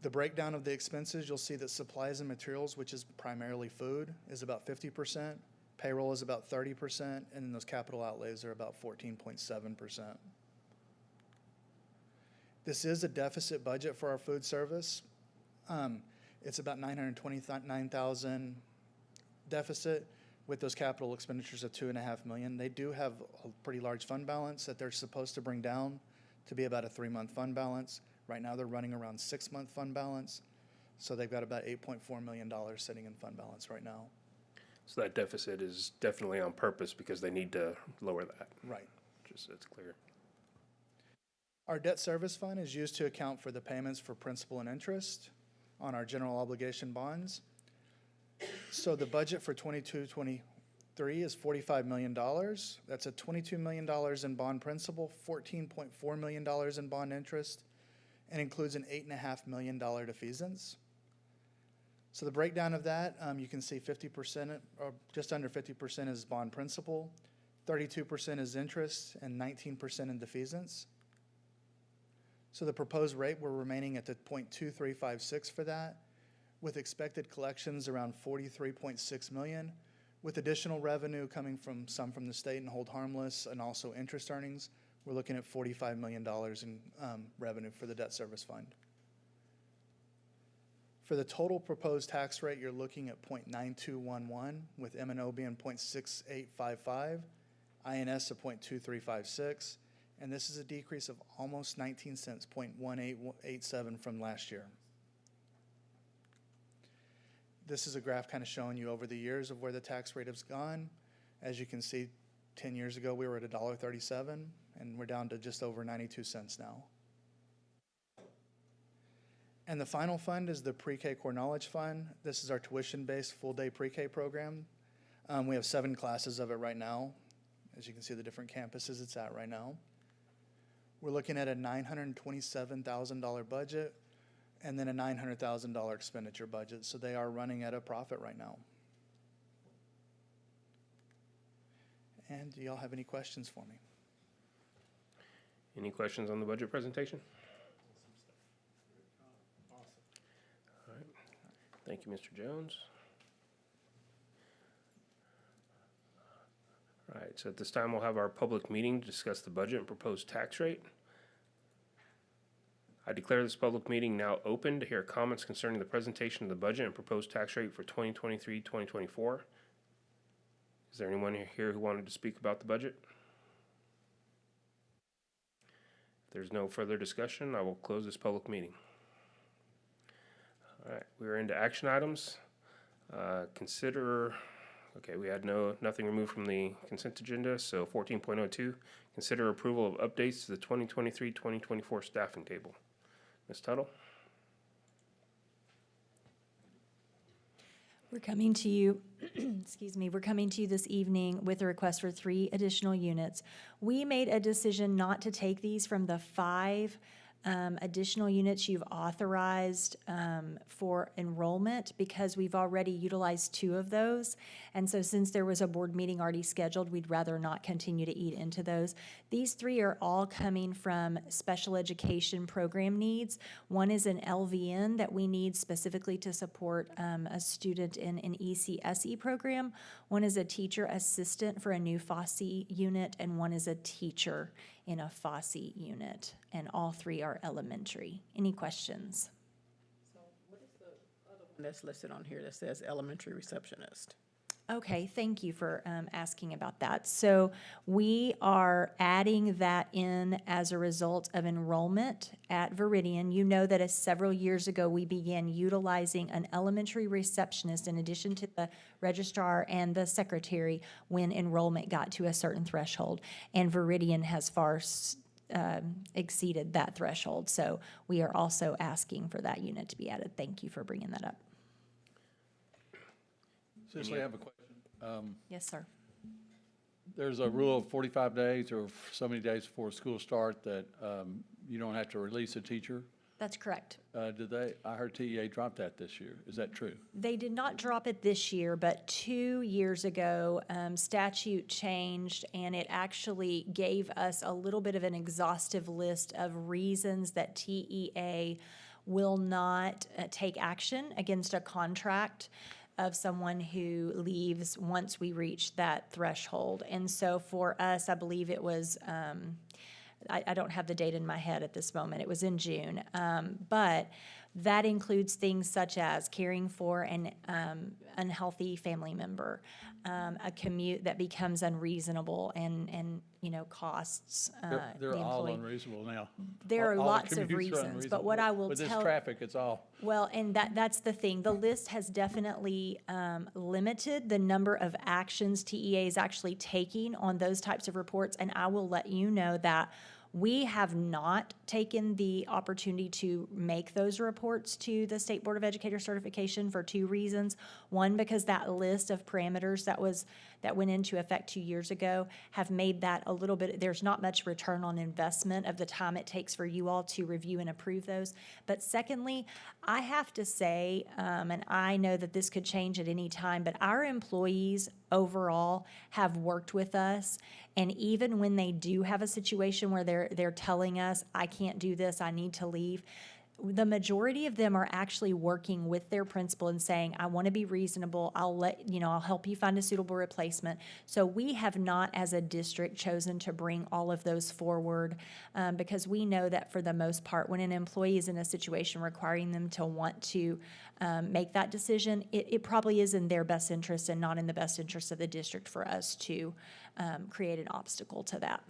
The breakdown of the expenses, you'll see that supplies and materials, which is primarily food, is about 50%. Payroll is about 30%, and then those capital outlays are about 14.7%. This is a deficit budget for our food service. It's about $929,000 deficit with those capital expenditures of $2.5 million. They do have a pretty large fund balance that they're supposed to bring down to be about a 3-month fund balance. Right now, they're running around 6-month fund balance, so they've got about $8.4 million sitting in fund balance right now.
So that deficit is definitely on purpose because they need to lower that.
Right.
Just so it's clear.
Our debt service fund is used to account for the payments for principal and interest on our general obligation bonds. So the budget for 22-23 is $45 million. That's a $22 million in bond principal, $14.4 million in bond interest, and includes an $8.5 million defeasance. So the breakdown of that, you can see 50%, or just under 50% is bond principal, 32% is interest, and 19% in defeasance. So the proposed rate, we're remaining at the 0.2356 for that, with expected collections around $43.6 million, with additional revenue coming from some from the state and hold harmless, and also interest earnings. We're looking at $45 million in revenue for the debt service fund. For the total proposed tax rate, you're looking at 0.9211, with M&O being 0.6855, INS of 0.2356, and this is a decrease of almost 19 cents, 0.1887 from last year. This is a graph kind of showing you over the years of where the tax rate has gone. As you can see, 10 years ago, we were at $1.37, and we're down to just over 92 cents now. And the final fund is the Pre-K Core Knowledge Fund. This is our tuition-based full-day pre-K program. We have 7 classes of it right now. As you can see, the different campuses it's at right now. We're looking at a $927,000 budget and then a $900,000 expenditure budget. So they are running at a profit right now. And do y'all have any questions for me?
Any questions on the budget presentation? All right. Thank you, Mr. Jones. All right, so at this time, we'll have our public meeting to discuss the budget and proposed tax rate. I declare this public meeting now open to hear comments concerning the presentation of the budget and proposed tax rate for 2023-2024. Is there anyone here who wanted to speak about the budget? If there's no further discussion, I will close this public meeting. All right, we're into action items. Okay, we had nothing removed from the consent agenda, so 14.02, consider approval of updates to the 2023-2024 staffing table. Ms. Tuttle?
We're coming to you, we're coming to you this evening with a request for 3 additional units. We made a decision not to take these from the 5 additional units you've authorized for enrollment because we've already utilized 2 of those. And so since there was a board meeting already scheduled, we'd rather not continue to eat into those. These 3 are all coming from special education program needs. One is an LVN that we need specifically to support a student in an ECSE program. One is a teacher assistant for a new FOSSI unit, and one is a teacher in a FOSSI unit, and all 3 are elementary. Any questions?
So what is the other one that's listed on here that says elementary receptionist?
Okay, thank you for asking about that. So we are adding that in as a result of enrollment at Veridian. You know that several years ago, we began utilizing an elementary receptionist in addition to the registrar and the secretary when enrollment got to a certain threshold. And Veridian has far exceeded that threshold. So we are also asking for that unit to be added. Thank you for bringing that up.
Cicely, I have a question.
Yes, sir.
There's a rule of 45 days or so many days before school start that you don't have to release a teacher.
That's correct.
I heard TEA dropped that this year. Is that true?
They did not drop it this year, but 2 years ago, statute changed, and it actually gave us a little bit of an exhaustive list of reasons that TEA will not take action against a contract of someone who leaves once we reach that threshold. And so for us, I believe it was, I don't have the date in my head at this moment. It was in June. But that includes things such as caring for an unhealthy family member, a commute that becomes unreasonable and costs
They're
the
all
employee.
unreasonable now.
There are
All the
lots of
commutes are
reasons, but
unreasonable.
what I will
With this
tell.
traffic, it's all.
Well, and that's the thing. The list has definitely limited the number of actions TEA is actually taking on those types of reports, and I will let you know that we have not taken the opportunity to make those reports to the State Board of Educator certification for 2 reasons. One, because that list of parameters that went into effect 2 years ago have made that a little bit, there's not much return on investment of the time it takes for you all to review and approve those. But secondly, I have to say, and I know that this could change at any time, but our employees overall have worked with us. And even when they do have a situation where they're telling us, I can't do this, I need to leave, the majority of them are actually working with their principal and saying, I want to be reasonable. I'll help you find a suitable replacement. So we have not, as a district, chosen to bring all of those forward because we know that for the most part, when an employee is in a situation requiring them to want to make that decision, it probably is in their best interest and not in the best interest of the district for us to create an obstacle to that.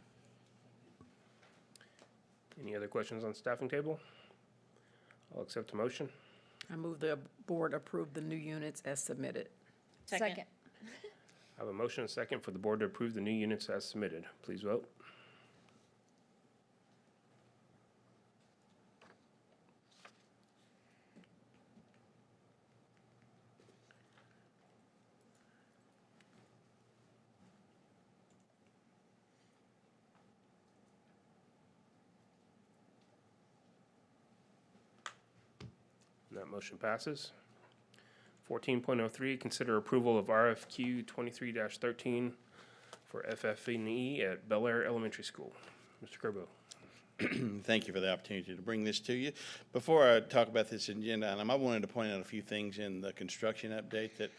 Any other questions on staffing table? I'll accept a motion.
I move the board approve the new units as submitted.
Second.
I have a motion and a second for the board to approve the new units as submitted. Please vote. That motion passes. 14.03, consider approval of RFQ 23-13 for FF&E at Bel Air Elementary School. Mr. Kerbo.
Thank you for the opportunity to bring this to you. Before I talk about this agenda item, I wanted to point out a few things in the construction update that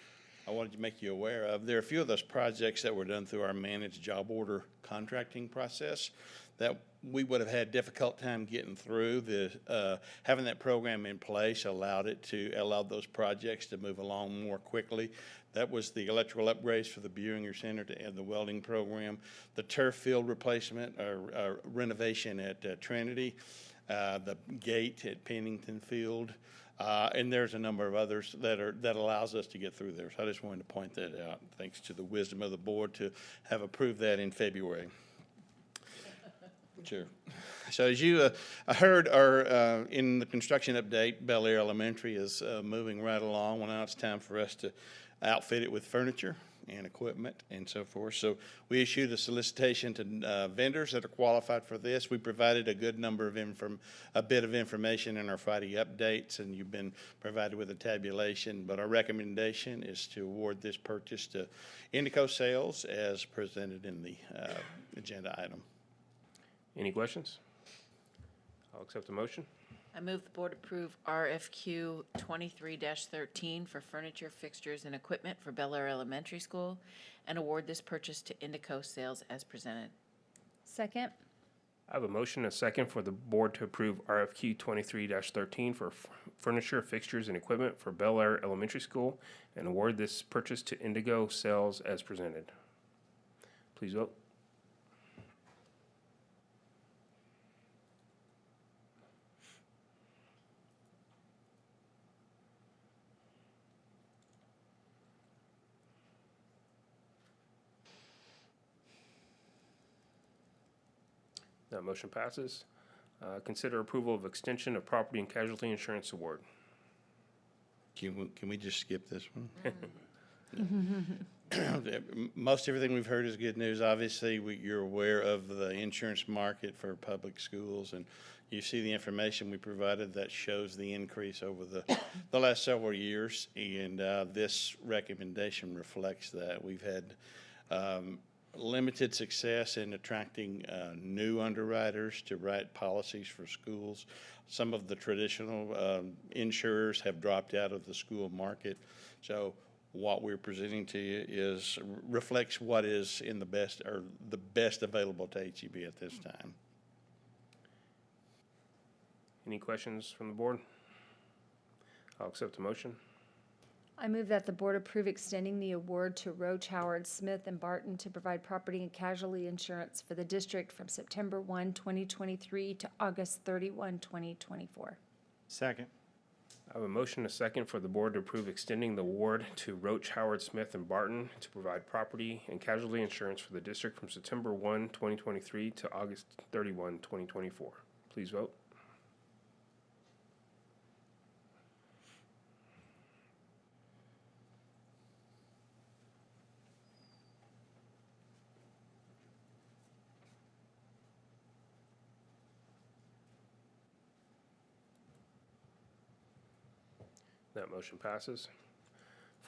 I wanted to make you aware of. There are a few of those projects that were done through our managed job order contracting process that we would have had difficult time getting through. Having that program in place allowed those projects to move along more quickly. That was the electrical upgrades for the Buinger Center to add the welding program, the turf field replacement or renovation at Trinity, the gate at Pennington Field, and there's a number of others that allows us to get through there. So I just wanted to point that out. Thanks to the wisdom of the board to have approved that in February. Sure. So as you heard in the construction update, Bel Air Elementary is moving right along. Well, now it's time for us to outfit it with furniture and equipment and so forth. So we issued a solicitation to vendors that are qualified for this. We provided a good number of a bit of information in our Friday updates, and you've been provided with a tabulation. But our recommendation is to award this purchase to Indico Sales as presented in the agenda item.
Any questions? I'll accept a motion.
I move the board approve RFQ 23-13 for furniture, fixtures, and equipment for Bel Air Elementary School and award this purchase to Indico Sales as presented.
Second.
I have a motion and a second for the board to approve RFQ 23-13 for furniture, fixtures, and equipment for Bel Air Elementary School and award this purchase to Indigo Sales as presented. Please vote. That motion passes. Consider approval of extension of property and casualty insurance award.
Can we just skip this one? Most everything we've heard is good news. Obviously, you're aware of the insurance market for public schools, and you see the information we provided that shows the increase over the last several years, and this recommendation reflects that. We've had limited success in attracting new underwriters to write policies for schools. Some of the traditional insurers have dropped out of the school market. So what we're presenting to you reflects what is in the best available to HEB at this time.
Any questions from the board? I'll accept the motion.
I move that the board approve extending the award to Roach, Howard, Smith, and Barton to provide property and casualty insurance for the district from September 1, 2023 to August 31, 2024.
Second.
I have a motion and a second for the board to approve extending the award to Roach, Howard, Smith, and Barton to provide property and casualty insurance for the district from September 1, 2023 to August 31, 2024. Please vote. That motion passes.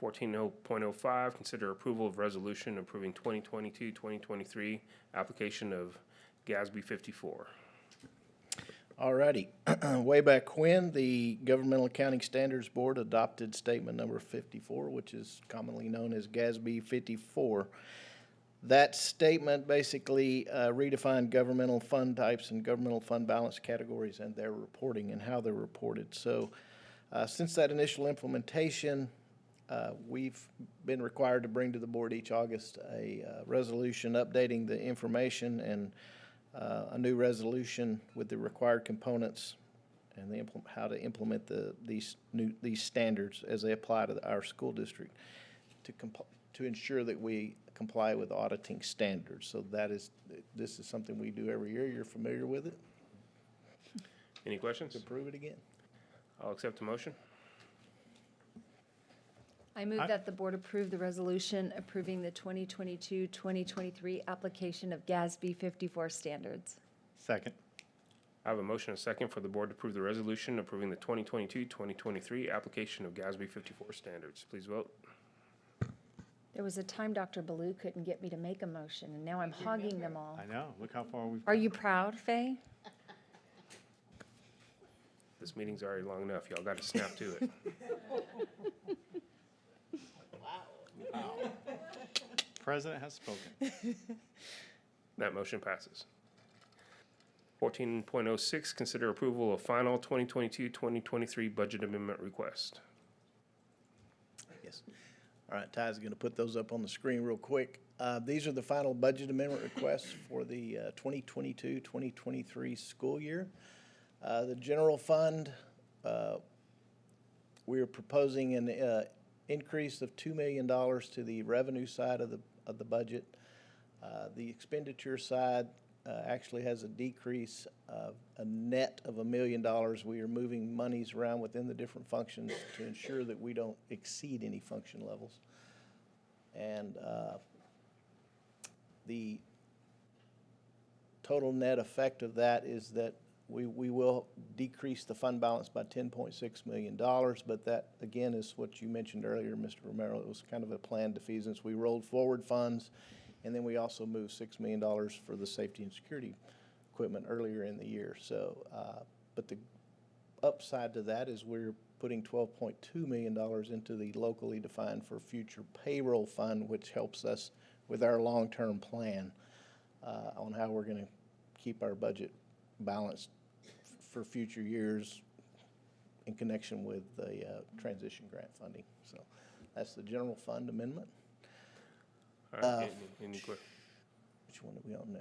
14.05, consider approval of resolution approving 2022-2023 application of GASB 54.
Alrighty. Way back when, the Governmental Accounting Standards Board adopted statement number 54, which is commonly known as GASB 54. That statement basically redefined governmental fund types and governmental fund balance categories and their reporting and how they're reported. So since that initial implementation, we've been required to bring to the board each August a resolution updating the information and a new resolution with the required components and how to implement these standards as they apply to our school district to ensure that we comply with auditing standards. So this is something we do every year. You're familiar with it.
Any questions?
Approve it again.
I'll accept the motion.
I move that the board approve the resolution approving the 2022-2023 application of GASB 54 standards.
Second.
I have a motion and a second for the board to approve the resolution approving the 2022-2023 application of GASB 54 standards. Please vote.
There was a time Dr. Ballou couldn't get me to make a motion, and now I'm hogging them all.
I know. Look how far we've
Are you proud, Faye?
This meeting's already long enough. Y'all got to snap to it.
Wow.
President has spoken.
That motion passes. 14.06, consider approval of final 2022-2023 budget amendment request.
Yes. All right, Ty's going to put those up on the screen real quick. These are the final budget amendment requests for the 2022-2023 school year. The general fund, we are proposing an increase of $2 million to the revenue side of the budget. The expenditure side actually has a decrease of a net of $1 million. We are moving monies around within the different functions to ensure that we don't exceed any function levels. And the total net effect of that is that we will decrease the fund balance by $10.6 million, but that, again, is what you mentioned earlier, Mr. Romero. It was kind of a planned defeasance. We rolled forward funds, and then we also moved $6 million for the safety and security equipment earlier in the year. So, but the upside to that is we're putting $12.2 million into the locally defined for future payroll fund, which helps us with our long-term plan on how we're going to keep our budget balanced for future years in connection with the transition grant funding. So that's the general fund amendment.
All right, any quick?
Which one are we on now?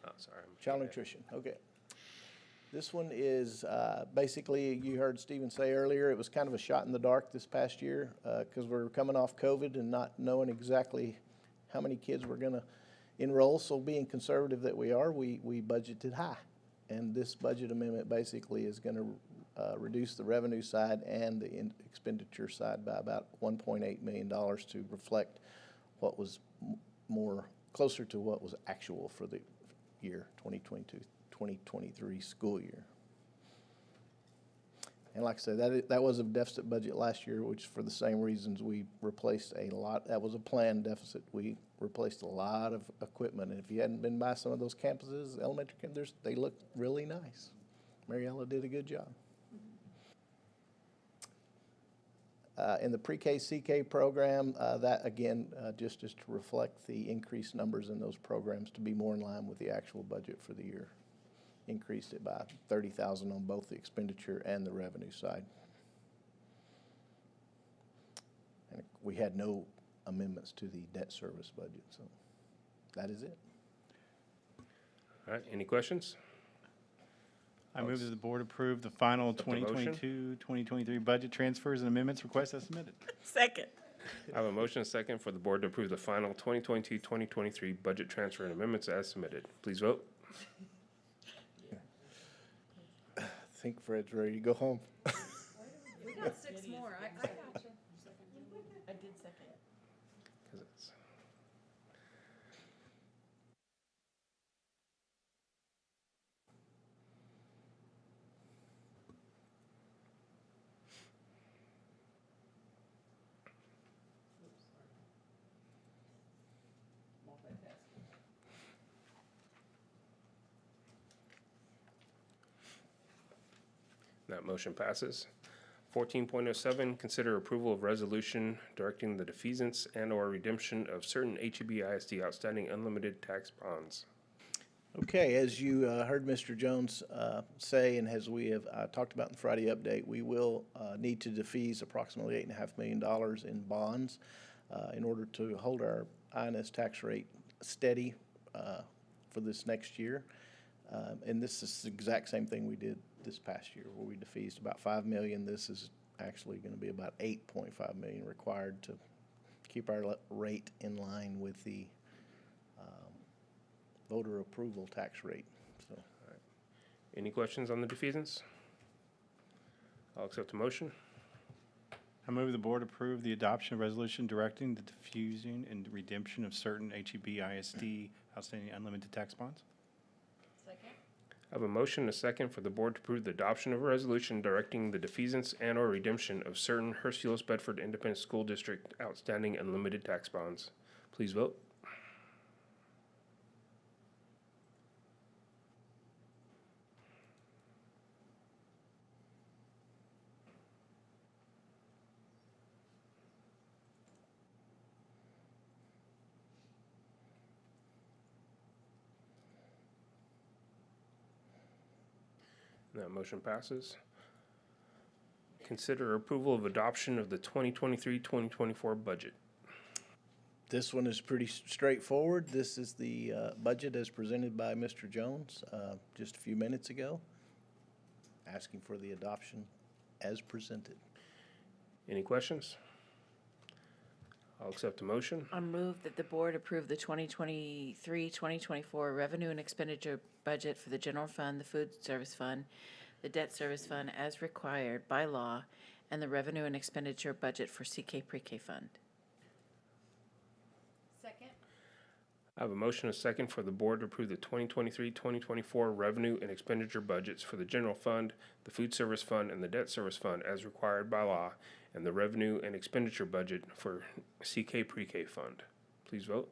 Oh, sorry.
Child nutrition, okay. This one is basically, you heard Stephen say earlier, it was kind of a shot in the dark this past year because we're coming off COVID and not knowing exactly how many kids we're going to enroll. So being conservative that we are, we budgeted high. And this budget amendment basically is going to reduce the revenue side and the expenditure side by about $1.8 million to reflect what was more closer to what was actual for the year 2022-2023 school year. And like I said, that was a deficit budget last year, which for the same reasons we replaced a lot. That was a planned deficit. We replaced a lot of equipment. And if you hadn't been by some of those campuses, elementary campuses, they look really nice. Mariella did a good job. In the pre-K, CK program, that again, just is to reflect the increased numbers in those programs to be more in line with the actual budget for the year. Increased it by $30,000 on both the expenditure and the revenue side. And we had no amendments to the debt service budget, so that is it.
All right, any questions?
I move that the board approve the final
Accept the motion.
2022-2023 budget transfers and amendments request as submitted.
Second.
I have a motion and a second for the board to approve the final 2022-2023 budget transfer and amendments as submitted. Please vote.
I think Fred's ready to go home.
We got 6 more. I got you.
I did second.
That motion passes. 14.07, consider approval of resolution directing the defeasance and/or redemption of certain HEB ISD outstanding unlimited tax bonds.
Okay, as you heard Mr. Jones say, and as we have talked about in the Friday update, we will need to defease approximately $8.5 million in bonds in order to hold our INS tax rate steady for this next year. And this is the exact same thing we did this past year, where we defeased about $5 million. This is actually going to be about $8.5 million required to keep our rate in line with the voter approval tax rate. So,
Any questions on the defeasance? I'll accept a motion.
I move the board approve the adoption of resolution directing the diffusing and redemption of certain HEB ISD outstanding unlimited tax bonds.
I have a motion and a second for the board to approve the adoption of a resolution directing the defeasance and/or redemption of certain Hurst-Euless-Bedford Independent School District outstanding unlimited tax bonds. Please vote. That motion passes. Consider approval of adoption of the 2023-2024 budget.
this one is pretty straightforward. This is the budget as presented by Mr. Jones just a few minutes ago, asking for the adoption as presented.
Any questions? I'll accept a motion.
I move that the board approve the 2023-2024 revenue and expenditure budget for the general fund, the food service fund, the debt service fund as required by law, and the revenue and expenditure budget for CK Pre-K fund.
Second.
I have a motion and a second for the board to approve the 2023-2024 revenue and expenditure budgets for the general fund, the food service fund, and the debt service fund as required by law, and the revenue and expenditure budget for CK Pre-K fund. Please vote.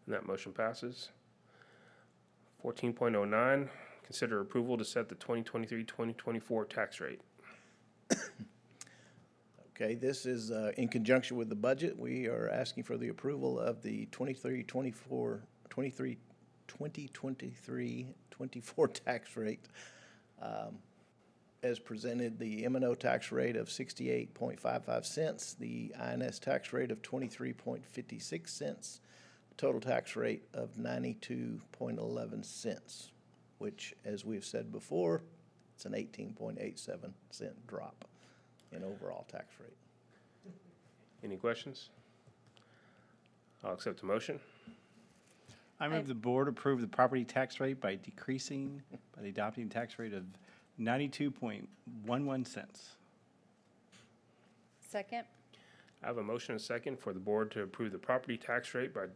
And that motion passes. 14.09, consider approval to set the 2023-2024 tax rate.
Okay, this is in conjunction with the budget. We are asking for the approval of the 2023-24 tax rate. As presented, the M&O tax rate of 68.55 cents, the INS tax rate of 23.56 cents, total tax rate of 92.11 cents, which, as we've said before, it's an 18.87 cent drop in overall tax rate.
Any questions? I'll accept the motion.
I move the board approve the property tax rate by adopting tax rate of 92.11 cents.
Second.
I have a motion and a second for the board to approve the property tax rate by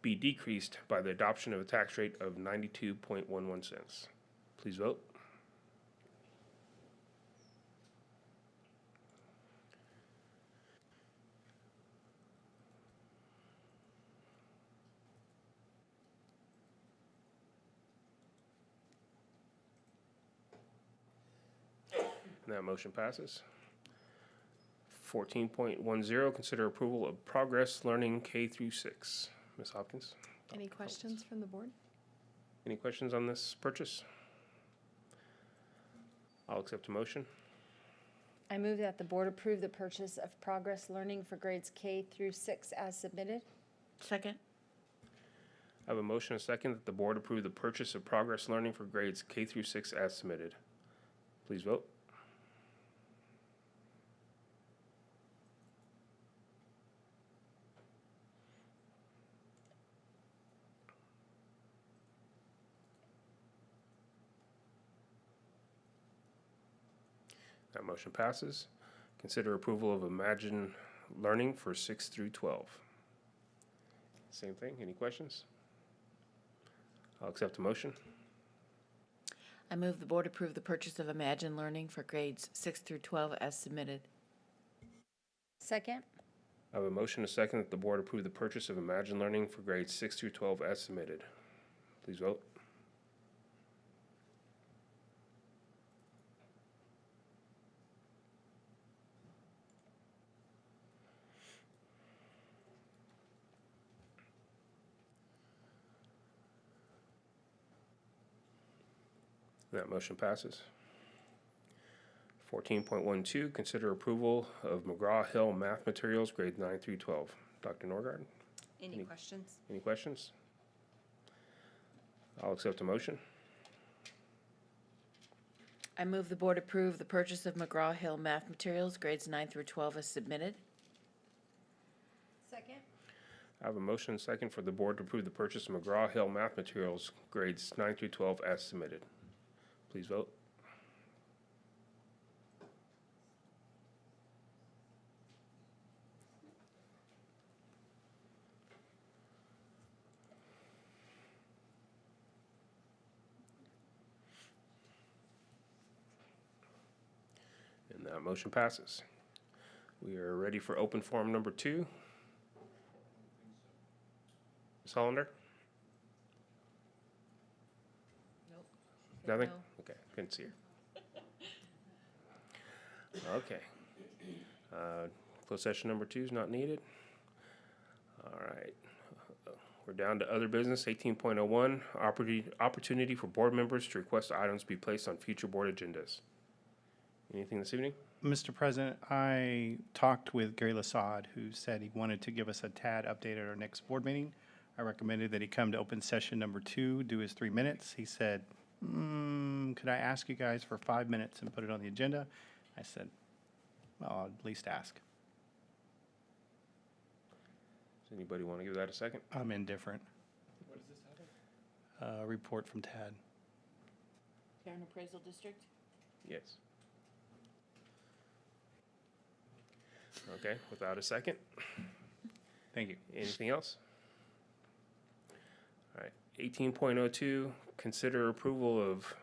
be decreased by the adoption of a tax rate of 92.11 cents. Please vote. And that motion passes. 14.10, consider approval of Progress Learning K through 6. Ms. Hopkins?
Any questions from the board?
Any questions on this purchase? I'll accept a motion.
I move that the board approve the purchase of Progress Learning for grades K through 6 as submitted.
Second.
I have a motion and a second that the board approve the purchase of Progress Learning for grades K through 6 as submitted. Please vote. That motion passes. Consider approval of Imagine Learning for 6 through 12. Same thing. Any questions? I'll accept the motion.
I move the board approve the purchase of Imagine Learning for grades 6 through 12 as submitted.
Second.
I have a motion and a second that the board approve the purchase of Imagine Learning for grades 6 through 12 as submitted. Please vote. That motion passes. 14.12, consider approval of McGraw-Hill math materials, grades 9 through 12. Dr. Norgard?
Any questions?
Any questions? I'll accept a motion.
I move the board approve the purchase of McGraw-Hill math materials grades 9 through 12 as submitted.
Second.
I have a motion and second for the board to approve the purchase of McGraw-Hill math materials, grades 9 through 12 as submitted. Please vote. And that motion passes. We are ready for open forum number 2. Ms. Hollander?
Nope.
Nothing?
No.
Okay, couldn't see her. Okay. Closed session number 2 is not needed. All right. We're down to other business, 18.01, opportunity for board members to request items be placed on future board agendas. Anything this evening?
Mr. President, I talked with Gary Lassad, who said he wanted to give us a TAD update at our next board meeting. I recommended that he come to open session number 2, do his 3 minutes. He said, could I ask you guys for 5 minutes and put it on the agenda? I said, well, I'll at least ask.
Does anybody want to give that a second?
I'm indifferent.
What is this topic?
Report from TAD.
Karen Appraisal District?
Yes. Okay, without a second.
Thank you.
Anything else? All right, 18.02, consider approval of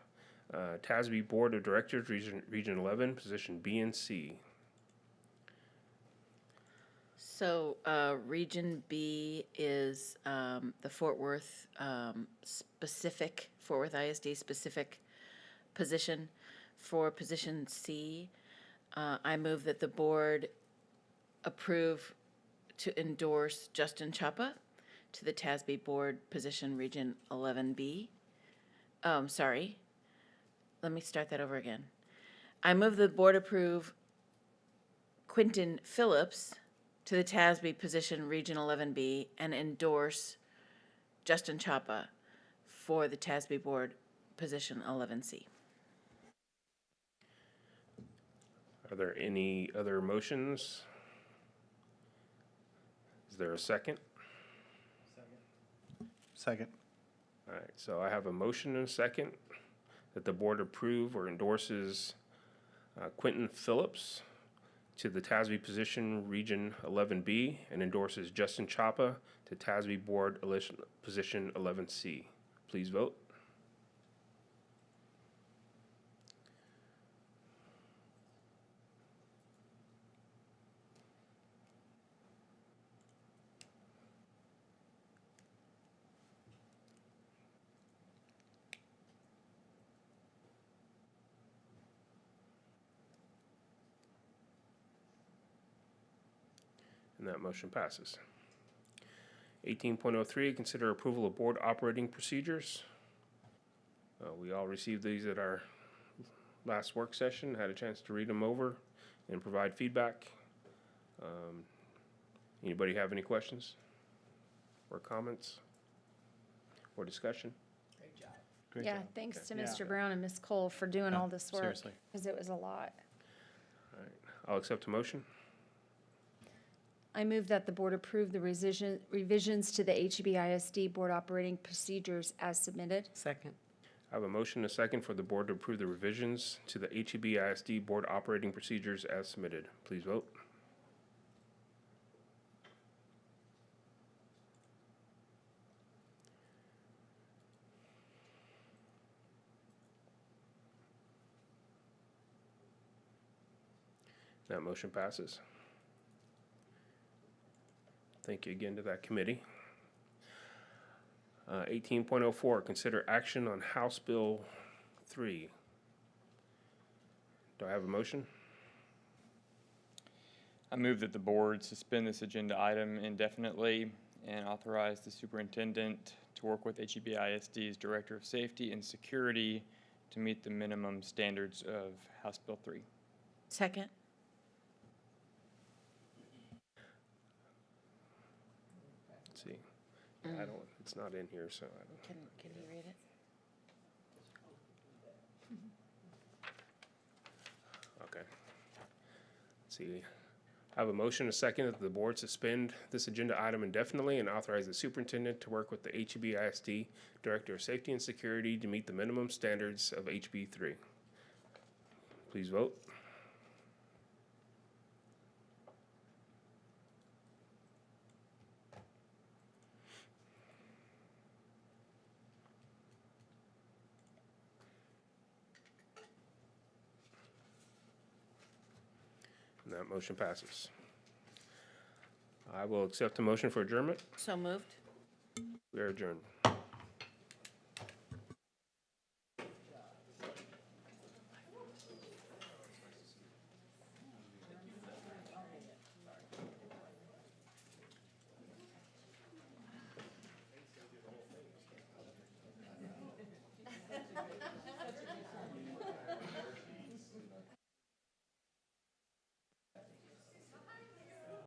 TASB Board of Directors, Region 11, position B and C.
So, Region B is the Fort Worth specific, Fort Worth ISD specific position. For position C, I move that the board approve to endorse Justin Chapa to the TASB board position Region 11B. Sorry. Let me start that over again. I move the board approve Quentin Phillips to the TASB position Region 11B and endorse Justin Chapa for the TASB board position 11C.
Are there any other motions? Is there a second?
Second.
All right, so I have a motion and a second that the board approve or endorses Quentin Phillips to the TASB position Region 11B and endorses Justin Chapa to TASB board position 11C. Please vote. And that motion passes. 18.03, consider approval of board operating procedures. We all received these at our last work session, had a chance to read them over and provide feedback. Anybody have any questions or comments or discussion?
Great
Yeah,
job.
thanks to
Yeah.
Mr. Brown and Ms. Cole for doing all this work.
seriously.
Because it was a lot.
All right, I'll accept a motion.
I move that the board approve the revisions to the HEB ISD board operating procedures as submitted.
Second.
I have a motion and a second for the board to approve the revisions to the HEB ISD board operating procedures as submitted. Please vote. That motion passes. Thank you again to that committee. 18.04, consider action on House Bill 3. Do I have a motion?
I move that the board suspend this agenda item indefinitely and authorize the superintendent to work with HEB ISD's Director of Safety and Security to meet the minimum standards of House Bill 3.
Second.
Let's see. I don't, it's not in here, so I don't.
Can you read it?
Okay. Let's see. I have a motion, a second, that the board suspend this agenda item indefinitely and authorize the superintendent to work with the HEB ISD Director of Safety and Security to meet the minimum standards of HB 3. Please vote. And that motion passes. I will accept the motion for adjournment.
So moved.
We are adjourned.